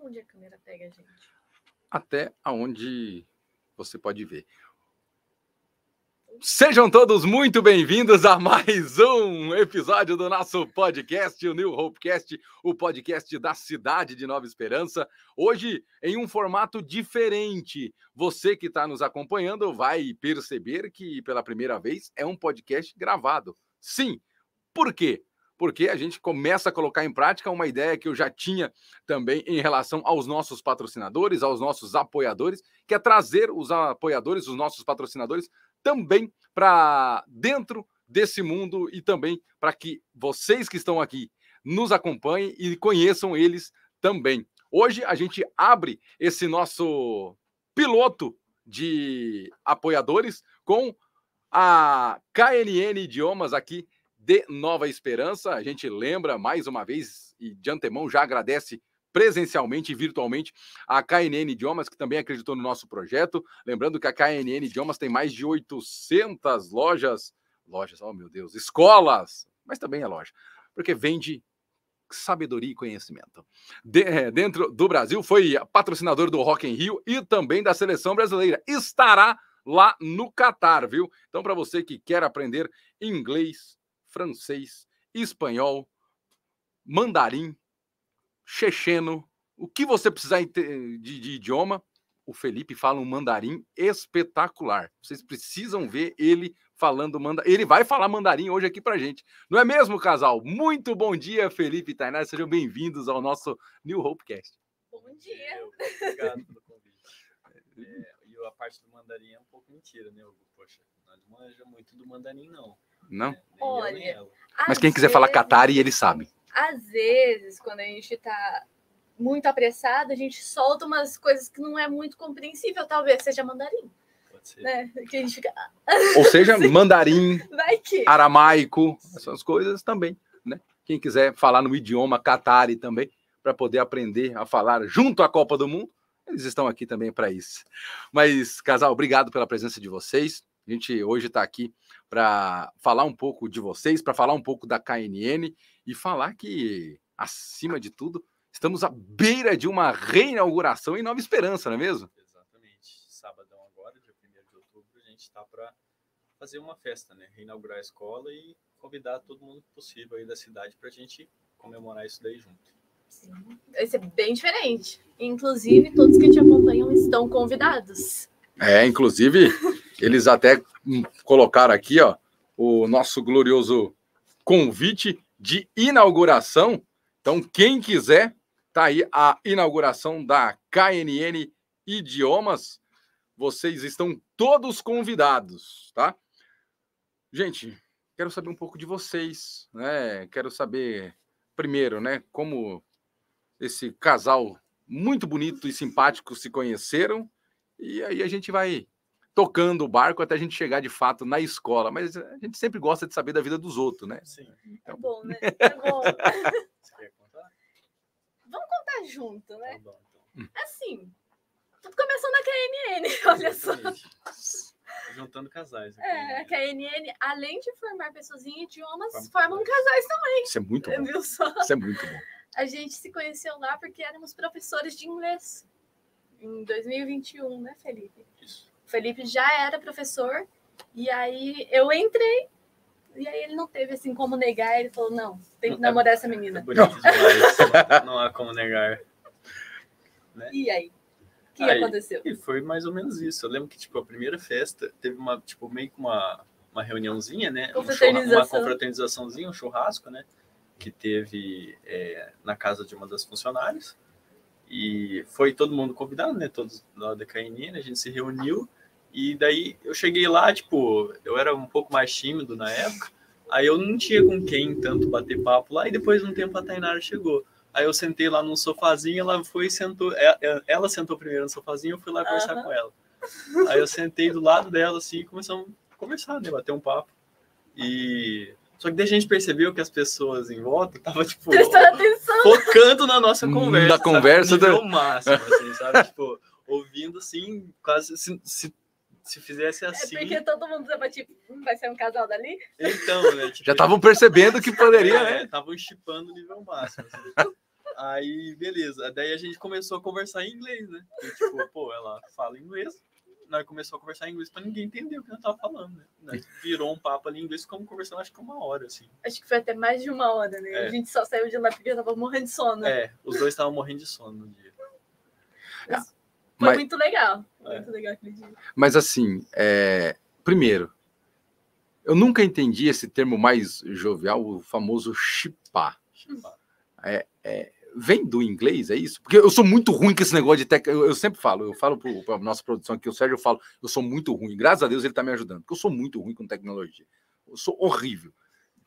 onde a câmera pega a gente. Até aonde você pode ver. Sejam todos muito bem-vindos a mais um episódio do nosso podcast, o New Hopecast, o podcast da cidade de Nova Esperança. Hoje, em um formato diferente. Você que está nos acompanhando vai perceber que, pela primeira vez, é um podcast gravado. Sim. Por quê? Porque a gente começa a colocar em prática uma ideia que eu já tinha também em relação aos nossos patrocinadores, aos nossos apoiadores, que é trazer os apoiadores, os nossos patrocinadores, também para dentro desse mundo e também para que vocês que estão aqui nos acompanhem e conheçam eles também. Hoje a gente abre esse nosso piloto de apoiadores com a KNN Idiomas aqui de Nova Esperança. A gente lembra mais uma vez e de antemão já agradece presencialmente e virtualmente a KNN Idiomas, que também acreditou no nosso projeto. Lembrando que a KNN Idiomas tem mais de 800 lojas, oh meu Deus, escolas, mas também é loja, porque vende sabedoria e conhecimento. Dentro do Brasil, foi patrocinador do Rock in Rio e também da Seleção Brasileira. Estará lá no Catar, viu? Então, para você que quer aprender inglês, francês, espanhol, mandarim, checheno, o que você precisar de idioma, o Felipe fala um mandarim espetacular. Vocês precisam ver ele falando mandarim. Ele vai falar mandarim hoje aqui pra gente. Não é mesmo, casal? Muito bom dia, Felipe e Tainá. Sejam bem-vindos ao nosso New Hopecast. Bom dia. Obrigado pelo convite. E a parte do mandarim é um pouco mentira, né, Hugo? Poxa, nós não manjamos muito do mandarim, não. Não? Olha, mas quem quiser falar catari, ele sabe. Às vezes, quando a gente tá muito apressado, a gente solta umas coisas que não é muito compreensível. Talvez seja mandarim. Pode ser. Né? Que a gente fica... Ou seja, mandarim, vai que... aramaico, essas coisas também, né? Quem quiser falar no idioma catari também, para poder aprender a falar junto à Copa do Mundo, eles estão aqui também para isso. Mas, casal, obrigado pela presença de vocês. A gente hoje está aqui para falar um pouco de vocês, para falar um pouco da KNN e falar que, acima de tudo, estamos à beira de uma reinauguração em Nova Esperança, não é mesmo? Exatamente. Sabadão agora, dia 1º de outubro, a gente está para fazer uma festa, né? Reinaugurar a escola e convidar todo mundo possível aí da cidade para a gente comemorar isso daí junto. Sim, vai ser bem diferente. Inclusive, todos que te acompanham estão convidados. Inclusive, eles até colocaram aqui, ó, o nosso glorioso convite de inauguração. Então, quem quiser, tá aí a inauguração da KNN Idiomas. Vocês estão todos convidados, tá? Gente, quero saber um pouco de vocês, né? Quero saber, primeiro, né, como esse casal muito bonito e simpático se conheceram. E aí a gente vai tocando o barco até a gente chegar, de fato, na escola. Mas a gente sempre gosta de saber da vida dos outros, né? Sim. Então... É bom, né? É bom. Você quer contar? Vamos contar junto, né? Tá bom, então. Assim, tudo começou na KNN, olha só. Juntando casais. A KNN, além de formar pessoas em idiomas, formam casais também. Isso é muito bom. Viu só? Isso é muito bom. A gente se conheceu lá porque éramos professores de inglês. Em 2021, né, Felipe? Isso. O Felipe já era professor, e aí eu entrei, e aí ele não teve assim como negar, ele falou, não, tem que namorar essa menina. É bonito demais, não há como negar. Né? E aí? O que aconteceu? E foi mais ou menos isso. Eu lembro que, tipo, a primeira festa teve uma, tipo, meio que uma reuniãozinha, né? Uma confraternizaçãozinha, um churrasco, né? Que teve na casa de uma das funcionárias. E foi todo mundo convidado, né? Todos lá da KNN, a gente se reuniu. E daí eu cheguei lá, tipo, eu era um pouco mais tímido na época. Aí eu não tinha com quem tanto bater papo lá. E depois de um tempo a Tainara chegou. Aí eu sentei lá num sofazinho, ela foi e sentou. Ela sentou primeiro no sofazinho, eu fui lá conversar com ela. Aí eu sentei do lado dela, assim, e começamos a conversar, né? Bater um papo. E... Só que daí a gente percebeu que as pessoas em volta estavam, tipo, focando na nossa conversa. Na conversa do máximo, assim, sabe? Tipo, ouvindo, assim, quase se fizesse assim... É porque todo mundo estava, tipo, vai ser um casal dali? Então, né? Tipo, já estavam percebendo que poderia, né? Estavam chipando o nível máximo, assim. Aí, beleza. Daí a gente começou a conversar em inglês, né? E, tipo, pô, ela fala inglês. Nós começamos a conversar em inglês pra ninguém entender o que ela tava falando, né? Nós virou um papo ali em inglês, ficamos conversando acho que 1 hora, assim. Acho que foi até mais de 1 hora, né? A gente só saiu de lá porque eu tava morrendo de sono. Os dois estavam morrendo de sono no dia. Foi muito legal. Muito legal aquele dia. Mas assim, primeiro, eu nunca entendi esse termo mais jovial, o famoso chipar. Vem do inglês, é isso? Porque eu sou muito ruim com esse negócio de eu sempre falo, para a nossa produção aqui, o Sérgio, eu falo, eu sou muito ruim. Graças a Deus ele está me ajudando, porque eu sou muito ruim com tecnologia. Eu sou horrível.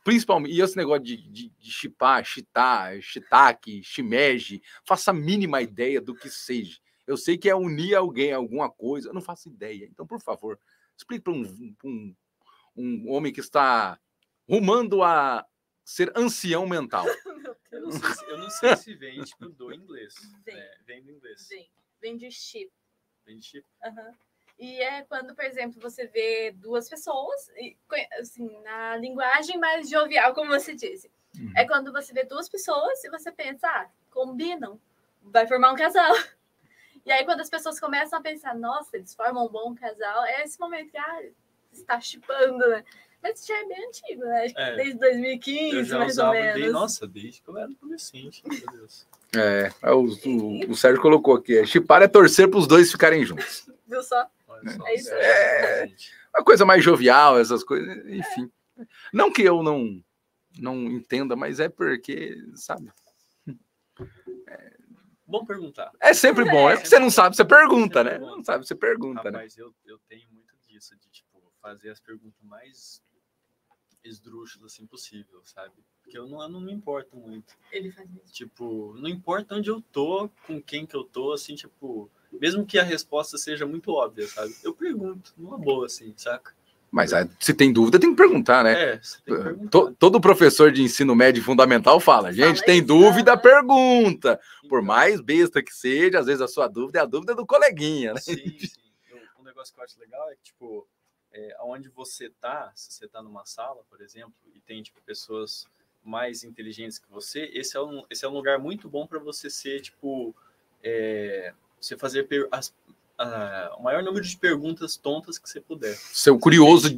Principalmente, e esse negócio de chipar, chitar, shiitake, shimeji, faço a mínima ideia do que seja. Eu sei que é unir alguém a alguma coisa, eu não faço ideia. Então, por favor, explique para um homem que está rumando a ser ancião mental. Eu não sei se vem tipo, do inglês. Vem do inglês. Vem de chip. Vem de chip. Uhum. E é quando, por exemplo, você vê 2 pessoas, assim, na linguagem mais jovial, como você disse. É quando você vê 2 pessoas e você pensa, combinam, vai formar um casal. E aí, quando as pessoas começam a pensar, nossa, eles formam um bom casal, é esse momento que, está chipando, né? Mas já é bem antigo, né? Acho que desde 2015, eu já mais usava ou menos. Desde que eu era adolescente, meu Deus. O Sérgio colocou aqui, chipar é torcer para os dois ficarem juntos. Viu só? É isso aí. Uma coisa mais jovial, essas coisas, enfim. Não que eu não entenda, mas é porque, sabe... Bom perguntar. É sempre bom. É porque você não sabe, você pergunta, né? Não sabe, você pergunta, né? Mas eu tenho muito disso, de, tipo, fazer as perguntas mais esdrúxulas assim possível, sabe? Porque eu não me importo muito. Ele faz isso. Tipo, não importa onde eu tô, com quem que eu tô, assim, tipo... Mesmo que a resposta seja muito óbvia, sabe? Eu pergunto, numa boa, assim, saca? Mas se tem dúvida, tem que perguntar, né? Você tem que perguntar. Todo professor de ensino médio fundamental fala, gente, tem dúvida, pergunta. Por mais besta que seja, às vezes a sua dúvida é a dúvida do coleguinha, né? Sim. Um negócio que eu acho legal é que, tipo, onde você tá, se você tá numa sala, por exemplo, e tem, tipo, pessoas mais inteligentes que você, esse é um lugar muito bom para você ser, tipo, você fazer o maior número de perguntas tontas que você puder. Ser curioso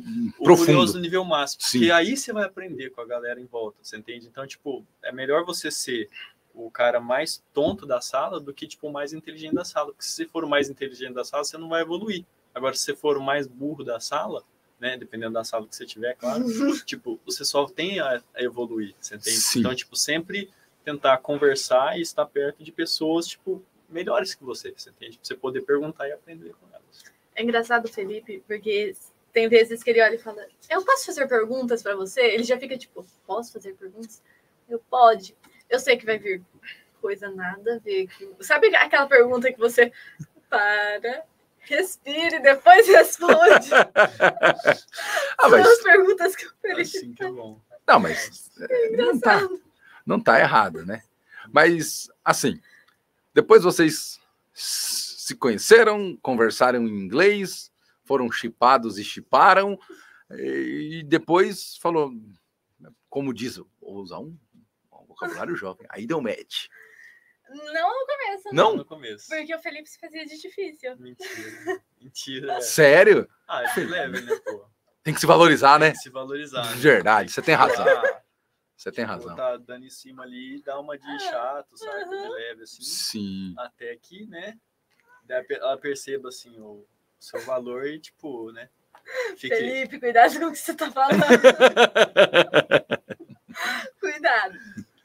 profundo. Curioso no nível máximo. Sim. Porque aí você vai aprender com a galera em volta, você entende? Então, tipo, é melhor você ser o cara mais tonto da sala do que, tipo, o mais inteligente da sala. Porque se você for o mais inteligente da sala, você não vai evoluir. Agora, se você for o mais burro da sala, né, dependendo da sala que você tiver, claro, tipo, você só tem a evoluir, você entende? Sim. Então, tipo, sempre tentar conversar e estar perto de pessoas, tipo, melhores que você entende? Pra você poder perguntar e aprender com elas. É engraçado, Felipe, porque tem vezes que ele olha e fala, eu posso fazer perguntas para você? Ele já fica tipo, posso fazer perguntas? Pode. Eu sei que vai vir coisa nada a ver. Sabe aquela pergunta que você respira e depois responde? São as perguntas que o Felipe assim que é bom. Não, mas não tá errado, né? Mas, assim, depois vocês se conheceram, conversaram em inglês, foram chipados e chiparam, e depois falou, como diz, vou usar um vocabulário jovem, aí deu match. Não no começo. Não? No começo. Porque o Felipe se fazia de difícil. Mentira. Sério? É de leve, né, pô? Tem que se valorizar, né? Tem que se valorizar. Né? Verdade, você tem razão. Você tem razão. Tá dando em cima ali e dá uma de chato, sabe? De leve, assim. Sim. Até que, né? Ela perceba, assim, o seu valor e, tipo, né? Felipe, cuidado com o que você tá falando. Cuidado.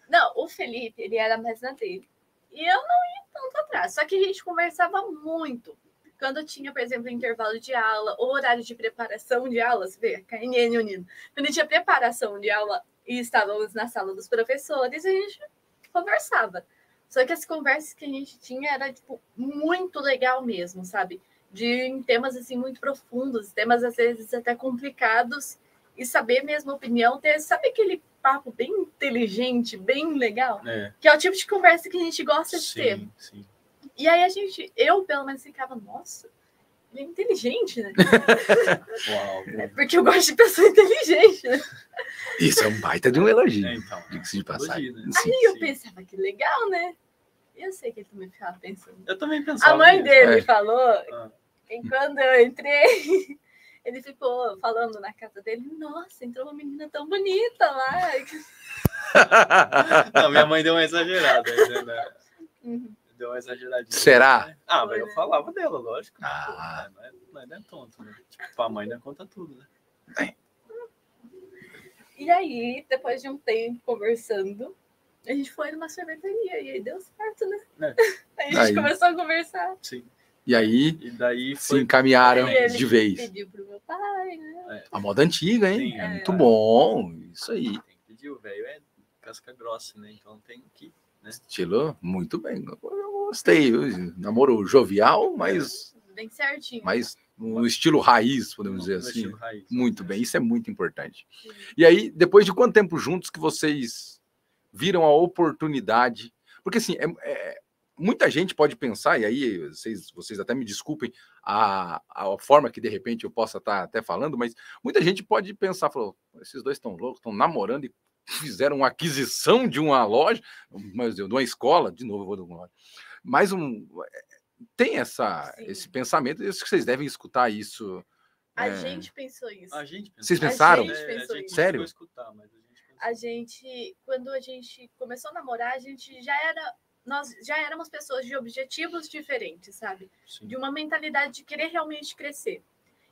Não, o Felipe, ele era mais na dele. E eu não ia tanto atrás. Só que a gente conversava muito. Quando tinha, por exemplo, intervalo de aula, ou horário de preparação de aulas, vê, KNN unindo. Quando tinha preparação de aula e estávamos na sala dos professores, a gente conversava. Só que as conversas que a gente tinha era, tipo, muito legal mesmo, sabe? Em temas, assim, muito profundos, temas, às vezes, até complicados, e saber mesmo a opinião, sabe aquele papo bem inteligente, bem legal? Que é o tipo de conversa que a gente gosta de ter. Sim. E aí eu, pelo menos, ficava, nossa, Ele é inteligente, né? Uau. É porque eu gosto de pessoa inteligente, né? Isso é um baita de um elogio. Então, diga-se de passagem. elogio, né? Sim. Aí eu pensava que legal, né? Eu sei que ele também ficava pensando. Eu também pensava A mãe nisso. dele falou Ah. que quando eu entrei, ele ficou falando na casa dele, nossa, entrou uma menina tão bonita lá. Não, minha mãe deu uma exagerada ainda, né? Uhum. Deu uma exageradinha. Será? Né? Ah, mas eu falava dela, lógico. Ah. Pô, não é tonto, né? Tipo, a mãe não conta tudo, né? E aí, depois de um tempo conversando, a gente foi numa sorveteria e aí deu certo, né? Aí a gente começou a conversar. Sim. E aí, daí se encaminharam Aí de vez. Pediu pro meu pai, né? A moda antiga, hein? Sim, é muito bom. Isso aí. Tem que pedir, o velho é casca grossa, né? Então tem que... Né? Estilo muito bem. Eu gostei. Namoro jovial, mas... Bem certinho. Mas no estilo raiz, podemos dizer assim. Estilo raiz, muito bem. assim. Isso é muito importante. Sim. E aí, depois de quanto tempo juntos que vocês viram a oportunidade? Porque assim, muita gente pode pensar, e aí vocês até me desculpem a forma que de repente eu possa estar até falando, mas muita gente pode pensar, falou, esses dois estão loucos, estão namorando e fizeram uma aquisição de uma loja, mas de uma escola, de novo eu vou de uma loja, mais tem esse pensamento, eu acho que vocês devem escutar isso. A gente pensou isso. A gente pensou. Vocês pensaram? A gente pensou isso. Sério? Escutar, mas quando a gente começou a namorar, nós já éramos pessoas de objetivos diferentes, sabe? Sim. De uma mentalidade de querer realmente crescer.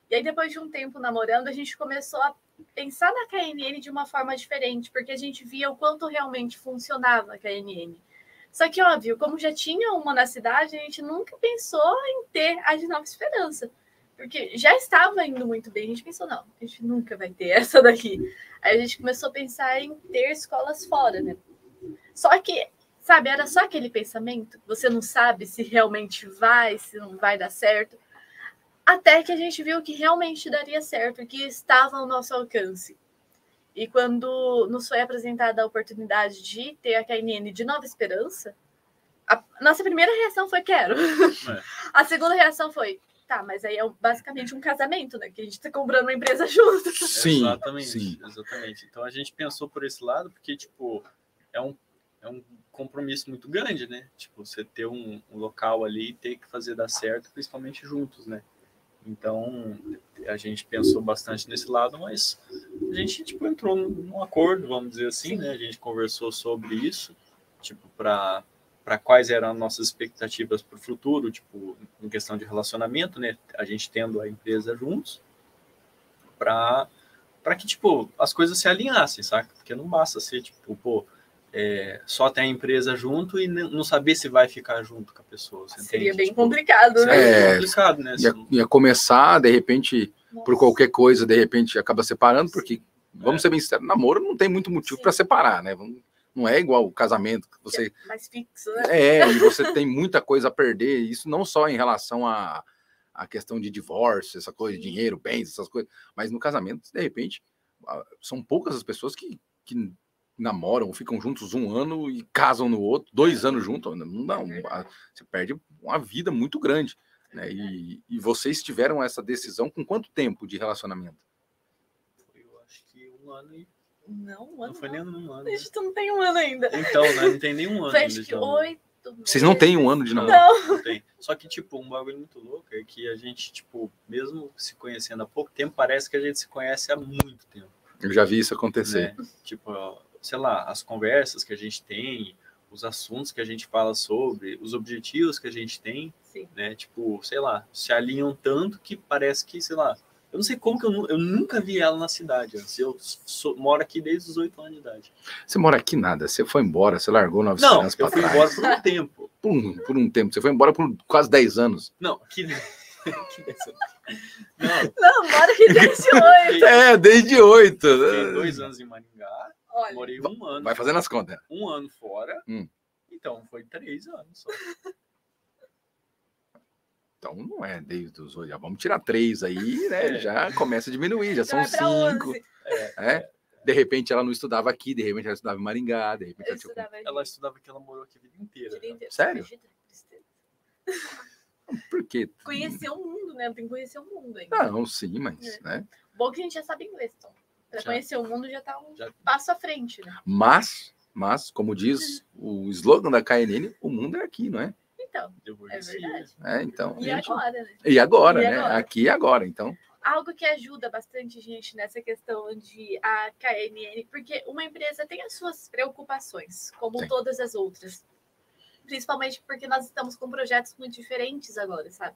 E aí, depois de um tempo namorando, a gente começou a pensar na KNN de uma forma diferente, porque a gente via o quanto realmente funcionava a KNN. Só que, óbvio, como já tinha uma na cidade, a gente nunca pensou em ter a de Nova Esperança. Porque já estava indo muito bem. A gente pensou, não, a gente nunca vai ter essa daqui. Aí a gente começou a pensar em ter escolas fora, né? Só que, sabe, era só aquele pensamento. Você não sabe se realmente vai, se não vai dar certo. Até que a gente viu que realmente daria certo, que estava ao nosso alcance. E quando nos foi apresentada a oportunidade de ter a KNN de Nova Esperança, a nossa primeira reação foi quero. A segunda reação foi, tá, mas aí é basicamente um casamento, né? Que a gente tá comprando uma empresa junto. Sim, exatamente. Então a gente pensou por esse lado, porque, tipo, é um compromisso muito grande, né? Tipo, você ter um local ali e ter que fazer dar certo, principalmente juntos, né? Então, a gente pensou bastante nesse lado, mas a gente, tipo, entrou num acordo, vamos dizer assim, né? A gente conversou sobre isso, tipo, para quais eram as nossas expectativas para o futuro, tipo, em questão de relacionamento, né? A gente tendo a empresa juntos, para que, tipo, as coisas se alinhassem, saca? Porque não basta ser, tipo, pô, só ter a empresa junto e não saber se vai ficar junto com a pessoa. Seria bem complicado, né? Seria complicado, né? Ia começar, de repente, por qualquer coisa, de repente acaba separando, porque, vamos ser bem sinceros, namoro não tem muito motivo para separar, né? Não é igual o casamento, que você... É mais fixo, né? E você tem muita coisa a perder, isso não só em relação à questão de divórcio, essa coisa de dinheiro, bens, essas coisas, mas no casamento, de repente, são poucas as pessoas que namoram, ficam juntos um ano e casam no outro, 2 anos juntos, você perde uma vida muito grande, né? E vocês tiveram essa decisão com quanto tempo de relacionamento? Eu acho que 1 ano e... Não foi nem 1 ano. A gente não tem 1 ano ainda. Então, né? Não tem nem 1 ano. Foi acho que 8 meses. Vocês não têm 1 ano de namoro? Não tem. Só que, tipo, um bagulho muito louco é que a gente, tipo, mesmo se conhecendo há pouco tempo, parece que a gente se conhece há muito tempo. Eu já vi isso acontecer. Né? Tipo, sei lá, as conversas que a gente tem, os assuntos que a gente fala sobre, os objetivos que a gente tem, né? Tipo, sei lá, se alinham tanto que parece que, sei lá, eu não sei como que eu nunca vi ela na cidade. Eu moro aqui desde os 8 anos de idade. Você mora aqui nada, você foi embora, você largou Nova Esperança para trás. Eu fui embora por um tempo. Por um tempo, você foi embora por quase 10 anos. Não, que 10 anos. Não, mora aqui desde 8. Desde 8. Fiquei 2 anos em Maringá. Olha, morei 1 ano. Vai fazendo as contas. 1 ano fora. Então, foi 3 anos só. Então, não é desde os 8. Já vamos tirar 3 aí, né? Já começa a diminuir, já são 5. De repente, ela não estudava aqui, de repente, ela estudava em Maringá, de repente... Ela estudava aqui, ela morou aqui a vida inteira. Sério? Por quê? Conhecer o mundo, né? Tem que conhecer o mundo ainda. Não, sim, mas... Né? Bom que a gente já sabe inglês, então. Para conhecer o mundo já tá já... passo à frente, né? Mas, como diz o slogan da KNN, o mundo é aqui, não é? Então, é verdade. Então, e agora, né? E agora, né? Aqui e agora, então. Algo que ajuda bastante, gente, nessa questão de a KNN, porque uma empresa tem as suas preocupações, como todas as outras. Principalmente porque nós estamos com projetos muito diferentes agora, sabe?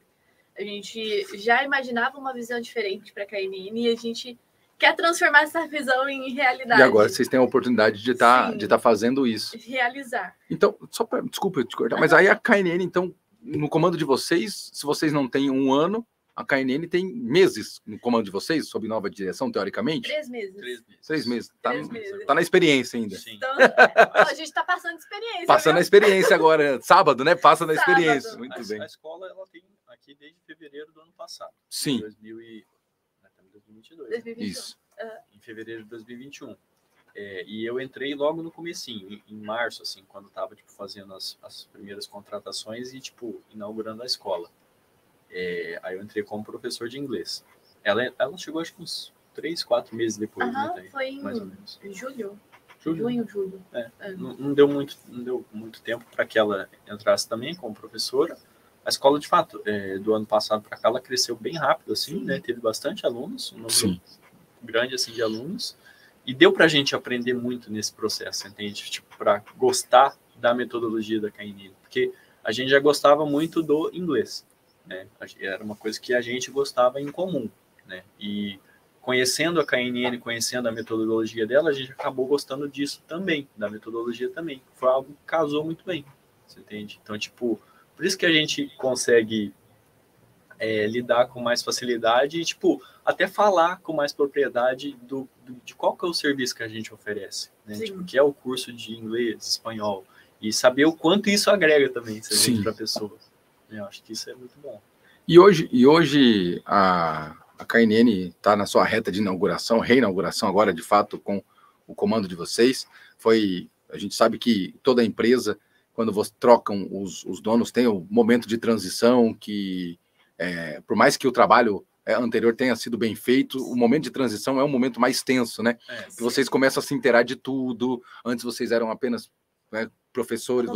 A gente já imaginava uma visão diferente para a KNN e a gente quer transformar essa visão em realidade. E agora vocês têm a oportunidade de tá fazendo isso. Realizar. Então, desculpa te cortar, mas aí a KNN, então, no comando de vocês, se vocês não têm 1 ano, a KNN tem meses no comando de vocês, sob nova direção, teoricamente? 3 meses. 3 meses. Meses. Tá na experiência ainda. Sim. Então, a gente tá passando experiência. Passando a experiência agora, sábado, né? Passa na experiência. Muito bem. A escola, ela tem aqui desde fevereiro do ano passado. Sim. 2022. 2021. Isso. Em fevereiro de 2021. E eu entrei logo no comecinho, em março, assim, quando estava tipo, fazendo as primeiras contratações e tipo, inaugurando a escola. Aí eu entrei como professor de inglês. Ela chegou acho que uns 3, 4 meses depois, né? Foi em mais ou menos. Julho. Julho. Não deu muito tempo para que ela entrasse também como professora. A escola, de fato, do ano passado para cá, ela cresceu bem rápido, assim, né? Teve bastante alunos, um número grande assim de alunos, e deu para a gente aprender muito nesse processo, entende? Tipo, para gostar da metodologia da KNN, porque a gente já gostava muito do inglês, né? Era uma coisa que a gente gostava em comum, né? E conhecendo a KNN, conhecendo a metodologia dela, a gente acabou gostando disso também, da metodologia também. Foi algo que casou muito bem, você entende? Então, tipo, por isso que a gente consegue lidar com mais facilidade e, tipo, até falar com mais propriedade de qual que é o serviço que a gente oferece, né? Tipo, que é o curso de inglês, espanhol, e saber o quanto isso agrega também para a pessoa. Eu acho que isso é muito bom. E hoje a KNN está na sua reta de reinauguração agora, de fato, com o comando de vocês. A gente sabe que toda empresa, quando trocam os donos, tem o momento de transição que, por mais que o trabalho anterior tenha sido bem feito, o momento de transição é um momento mais tenso, né? Que vocês começam a se inteirar de tudo. Antes vocês eram apenas professores,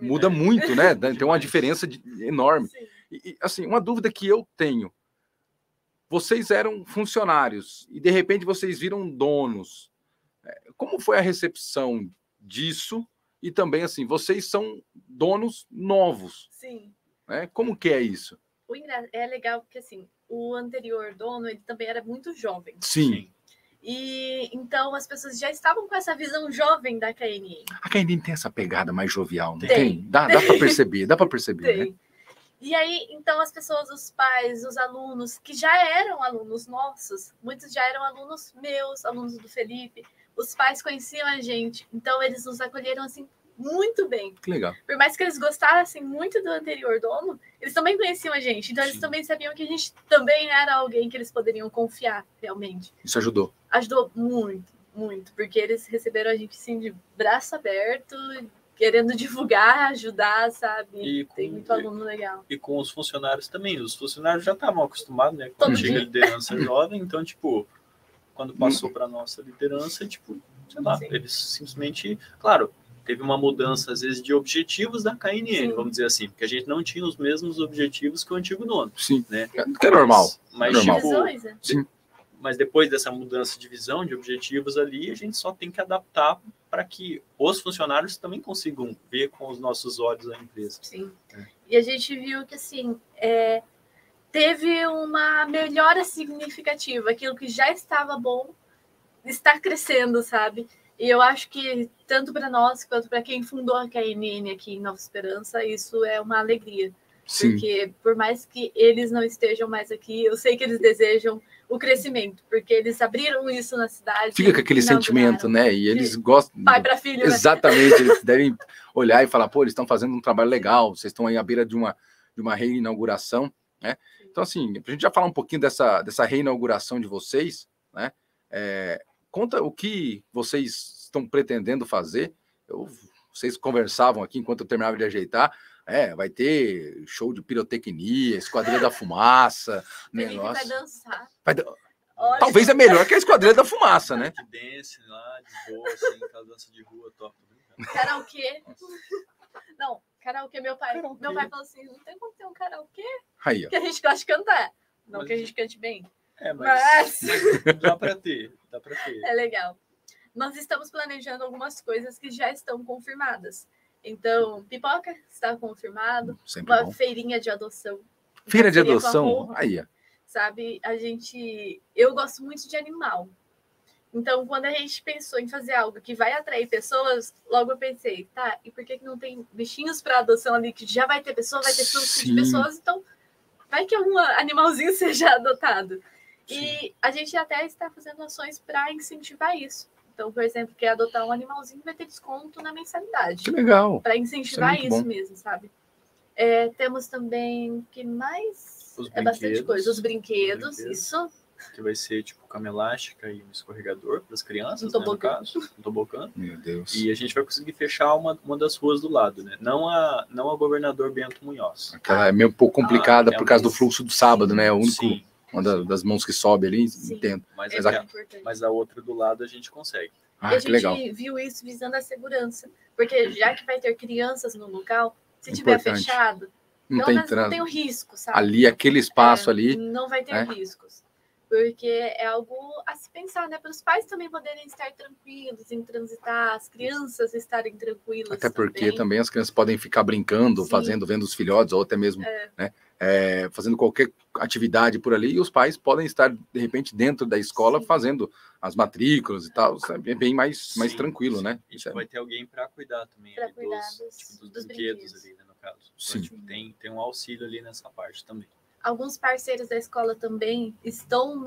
muda muito, né? Tem uma diferença enorme. E, assim, uma dúvida que eu tenho: vocês eram funcionários e de repente vocês viram donos. Como foi a recepção disso? E também, assim, vocês são donos novos. Sim. Né? Como que é isso? É legal porque, assim, o anterior dono, ele também era muito jovem. Sim. E então as pessoas já estavam com essa visão jovem da KNN. A KNN tem essa pegada mais jovial, não tem? Dá para perceber, né? E aí, então, as pessoas, os pais, os alunos, que já eram alunos nossos, muitos já eram alunos meus, alunos do Felipe, os pais conheciam a gente, então eles nos acolheram, assim, muito bem. Que legal. Por mais que eles gostassem muito do anterior dono, eles também conheciam a gente, então eles também sabiam que a gente também era alguém que eles poderiam confiar, realmente. Isso ajudou? Ajudou muito, muito, porque eles receberam a gente, assim, de braço aberto, querendo divulgar, ajudar, sabe? Tem muito aluno legal. E com os funcionários também. Os funcionários já estavam acostumados, né? Quando chega a liderança jovem, então, tipo, quando passou para a nossa liderança, tipo, sei lá, eles simplesmente... Claro, teve uma mudança, às vezes, de objetivos da KNN, vamos dizer assim, porque a gente não tinha os mesmos objetivos que o antigo dono. Sim, né? Que é normal. Mas normal. Tipo, sim. Mas depois dessa mudança de visão, de objetivos ali, a gente só tem que adaptar para que os funcionários também consigam ver com os nossos olhos a empresa. Sim. E a gente viu que, assim, teve uma melhora significativa. Aquilo que já estava bom está crescendo, sabe? E eu acho que, tanto para nós quanto para quem fundou a KNN aqui em Nova Esperança, isso é uma alegria. Sim. Porque, por mais que eles não estejam mais aqui, eu sei que eles desejam o crescimento, porque eles abriram isso na cidade. Fica com aquele sentimento, né? E eles gostam... Pai para filho, exatamente, né? Eles devem olhar e falar, pô, eles estão fazendo um trabalho legal, vocês estão aí à beira de uma reinauguração, né? Então, assim, pra gente já falar um pouquinho dessa reinauguração de vocês, né? Conta o que vocês estão pretendendo fazer. Vocês conversavam aqui enquanto eu terminava de ajeitar. vai ter show de pirotecnia, Esquadrilha da Fumaça, negócio. Vai dançar. Olha. Talvez é melhor que a Esquadrilha da Fumaça, né? Que dance lá, de boa, assim, aquela dança de rua top. Karaokê. Não, karaokê, meu pai falou assim, não tem como ter um karaokê Aí, ó. que a gente gosta de cantar. Não que a gente cante bem. Mas dá pra ter. É legal. Nós estamos planejando algumas coisas que já estão confirmadas. Então, pipoca está confirmado. Sempre uma bom. Feirinha de adoção. Feira de adoção? Aí, ó. Sabe, eu gosto muito de animal. Então, quando a gente pensou em fazer algo que vai atrair pessoas, logo eu pensei, tá, e por que não tem bichinhos para adoção ali, que já vai ter pessoa, vai ter fluxo de pessoas, então vai que um animalzinho seja adotado. Sim. E a gente até está fazendo ações para incentivar isso. Então, por exemplo, quer adotar um animalzinho, vai ter desconto na mensalidade. Que legal. Para incentivar isso mesmo, sabe? Temos também, que mais? Bastante coisa. Os brinquedos, isso. Que vai ser tipo cama elástica e um escorregador para as crianças, né, no caso, um tobogã. Meu Deus. E a gente vai conseguir fechar uma das ruas do lado, né? Não a Governador Bento Munhoz. Aquela é meio um pouco complicada por causa do fluxo do sábado, né? O único, uma das mãos que sobe ali, entendo. Mas a outra do lado a gente consegue. E a gente viu isso visando a segurança, porque já que vai ter crianças no local, se tiver fechado, não tem o risco, sabe? Ali, aquele espaço ali. Não vai ter riscos. Porque é algo a se pensar, né? Para os pais também poderem estar tranquilos em transitar, as crianças estarem tranquilas. Até porque também as crianças podem ficar brincando, vendo os filhotes, ou até mesmo né, fazendo qualquer atividade por ali, e os pais podem estar, de repente, dentro da escola fazendo as matrículas e tal. É bem mais tranquilo, né? Isso vai ter alguém para cuidar também dos brinquedos ali, né, no caso. Sim. Então, tem um auxílio ali nessa parte também. Alguns parceiros da escola também estão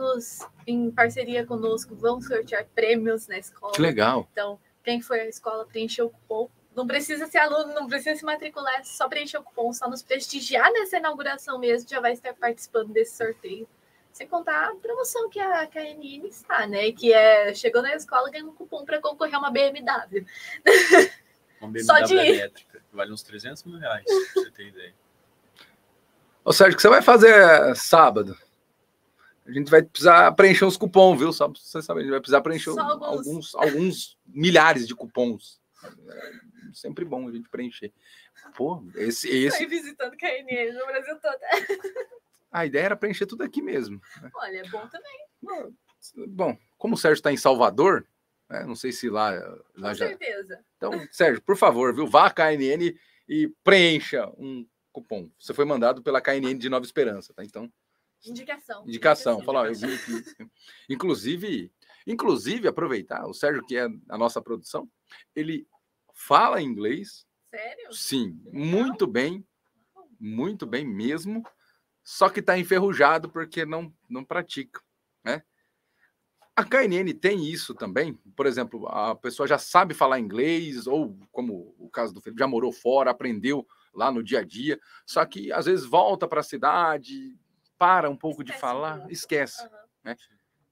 em parceria conosco, vão sortear prêmios na escola. Que legal. Então, quem for à escola, preencher o cupom. Não precisa ser aluno, não precisa se matricular, é só preencher o cupom, só nos prestigiar nessa inauguração mesmo, já vai estar participando desse sorteio. Sem contar a promoção que a KNN está, né? Que chegou na escola ganhando um cupom para concorrer a uma BMW. Uma BMW elétrica, que vale uns 300 mil reais, pra você ter ideia. Ô, Sérgio, o que você vai fazer sábado? A gente vai precisar preencher os cupons, viu? Só pra você saber, a gente vai precisar preencher alguns milhares de cupons. É sempre bom a gente preencher. Pô, esse... Vai visitando KNN no Brasil todo. A ideia era preencher tudo aqui mesmo. Né? Olha, é bom também. Bom, como o Sérgio está em Salvador, né? Não sei se lá Com já... certeza. Então, Sérgio, por favor, viu? Vá à KNN e preencha um cupom. Você foi mandado pela KNN de Nova Esperança, tá? Então, indicação. Falar, eu vim aqui. Inclusive, aproveitar, o Sérgio, que é a nossa produção, ele fala inglês. Sério? Sim, muito bem mesmo, só que está enferrujado porque não pratica, né? A KNN tem isso também, por exemplo, a pessoa já sabe falar inglês, ou como o caso do Felipe, já morou fora, aprendeu lá no dia a dia, só que às vezes volta para a cidade, para um pouco de falar, esquece. Né?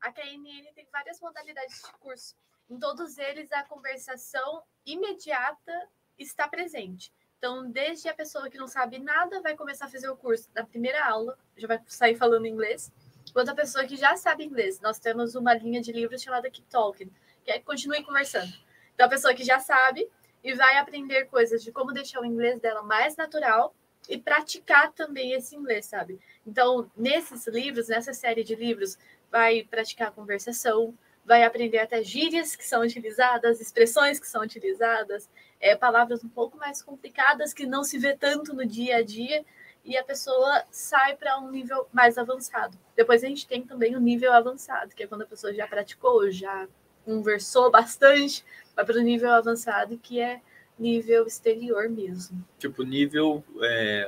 A KNN tem várias modalidades de curso. Em todos eles, a conversação imediata está presente. Então, desde a pessoa que não sabe nada vai começar a fazer o curso na primeira aula, já vai sair falando inglês, quanto a pessoa que já sabe inglês. Nós temos uma linha de livros chamada Keep Talking, que é Continue Conversando. Então, a pessoa que já sabe e vai aprender coisas de como deixar o inglês dela mais natural e praticar também esse inglês, sabe? Então, nesses livros, nessa série de livros, vai praticar a conversação, vai aprender até gírias que são utilizadas, expressões que são utilizadas, palavras um pouco mais complicadas que não se vê tanto no dia a dia, e a pessoa sai para um nível mais avançado. Depois a gente tem também o nível avançado, que é quando a pessoa já praticou, já conversou bastante, vai para o nível avançado, que é nível exterior mesmo. Tipo, nível,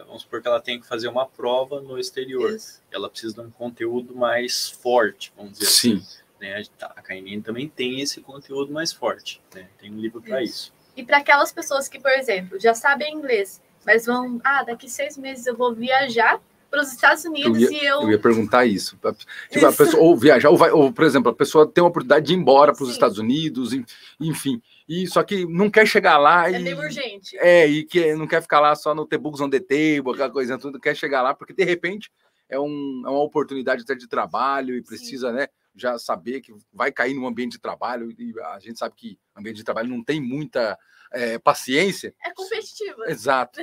vamos supor que ela tem que fazer uma prova no exterior. Isso. Ela precisa de um conteúdo mais forte, vamos dizer assim. Né? A KNN também tem esse conteúdo mais forte. Né? Tem um livro para isso. E para aquelas pessoas que, por exemplo, já sabem inglês, mas daqui 6 meses eu vou viajar para os Estados Unidos eu ia perguntar isso. Tipo, a pessoa ou viajar, ou, por exemplo, a pessoa tem uma oportunidade de ir embora para os Estados Unidos, enfim. E só que não quer chegar lá e... É meio urgente. E que não quer ficar lá só no The Books on the Table, aquela coisa, tudo, quer chegar lá, porque de repente é uma oportunidade até de trabalho e precisa, né, já saber que vai cair no ambiente de trabalho, e a gente sabe que o ambiente de trabalho não tem muita paciência. É competitiva. Exato.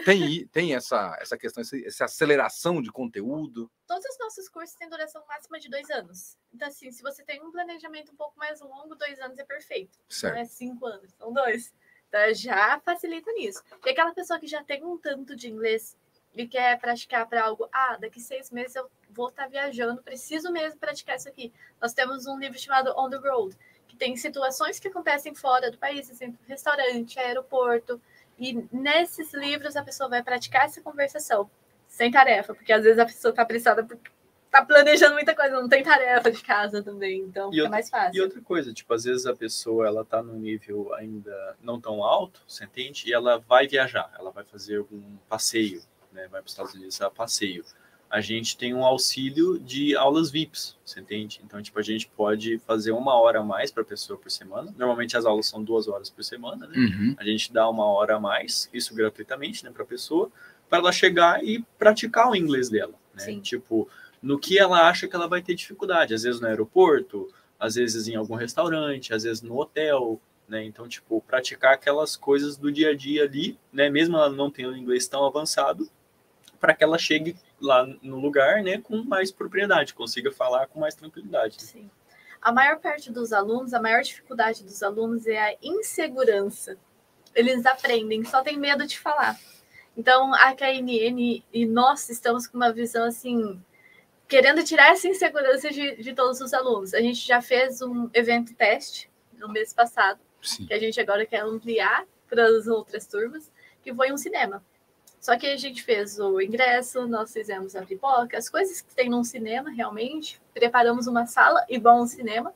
Tem essa questão, essa aceleração de conteúdo. Todos os nossos cursos têm duração máxima de 2 anos. Então, assim, se você tem um planejamento um pouco mais longo, 2 anos é perfeito. Certo. Não é 5 anos, são 2. Então, já facilita nisso. E aquela pessoa que já tem um tanto de inglês e quer praticar para algo, daqui 6 meses eu vou estar viajando, preciso mesmo praticar isso aqui. Nós temos um livro chamado On the Road, que tem situações que acontecem fora do país, assim, restaurante, aeroporto, e nesses livros a pessoa vai praticar essa conversação, sem tarefa, porque às vezes a pessoa está apressada porque está planejando muita coisa, não tem tarefa de casa também, então fica mais fácil. E outra coisa, tipo, às vezes a pessoa, ela tá num nível ainda não tão alto, você entende? E ela vai viajar, ela vai fazer um passeio, né? Vai para os Estados Unidos a passeio. A gente tem um auxílio de aulas VIPs, você entende? Então, tipo, a gente pode fazer 1 hora a mais para a pessoa por semana. Normalmente as aulas são 2 horas por semana, né? Uhum. A gente dá 1 hora a mais, isso gratuitamente, né, para a pessoa, para ela chegar e praticar o inglês dela, né? Sim. Tipo, no que ela acha que ela vai ter dificuldade, às vezes no aeroporto, às vezes em algum restaurante, às vezes no hotel, né? Então, tipo, praticar aquelas coisas do dia a dia ali, né? Mesmo ela não tendo inglês tão avançado, para que ela chegue lá no lugar, né, com mais propriedade, consiga falar com mais tranquilidade. Sim. A maior parte dos alunos, a maior dificuldade dos alunos é a insegurança. Eles aprendem, só tem medo de falar. Então, a KNN e nós estamos com uma visão, assim, querendo tirar essa insegurança de todos os alunos. A gente já fez um evento teste no mês passado, Sim. que a gente agora quer ampliar para as outras turmas, que foi um cinema. Só que a gente fez o ingresso, nós fizemos a pipoca, as coisas que tem num cinema, realmente. Preparamos uma sala igual um cinema.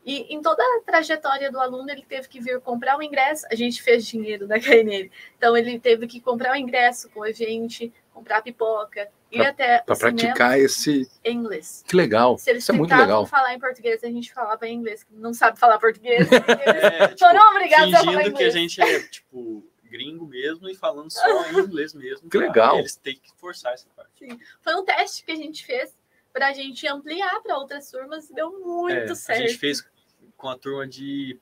E em toda a trajetória do aluno, ele teve que vir comprar o ingresso. A gente fez dinheiro da KNN. Então, ele teve que comprar o ingresso com a gente, comprar a pipoca, ir até o cinema. Para praticar esse... em inglês. Que legal. Se eles isso é muito legal. falar em português, a gente falava em inglês. Não sabe falar português. Eles foram obrigados a falar inglês. Fingindo que a gente é, tipo... gringo mesmo e falando só em inglês mesmo. Que legal. Eles têm que forçar essa parte. Sim. Foi um teste que a gente fez para a gente ampliar para outras turmas e deu muito certo. A gente fez com a turma de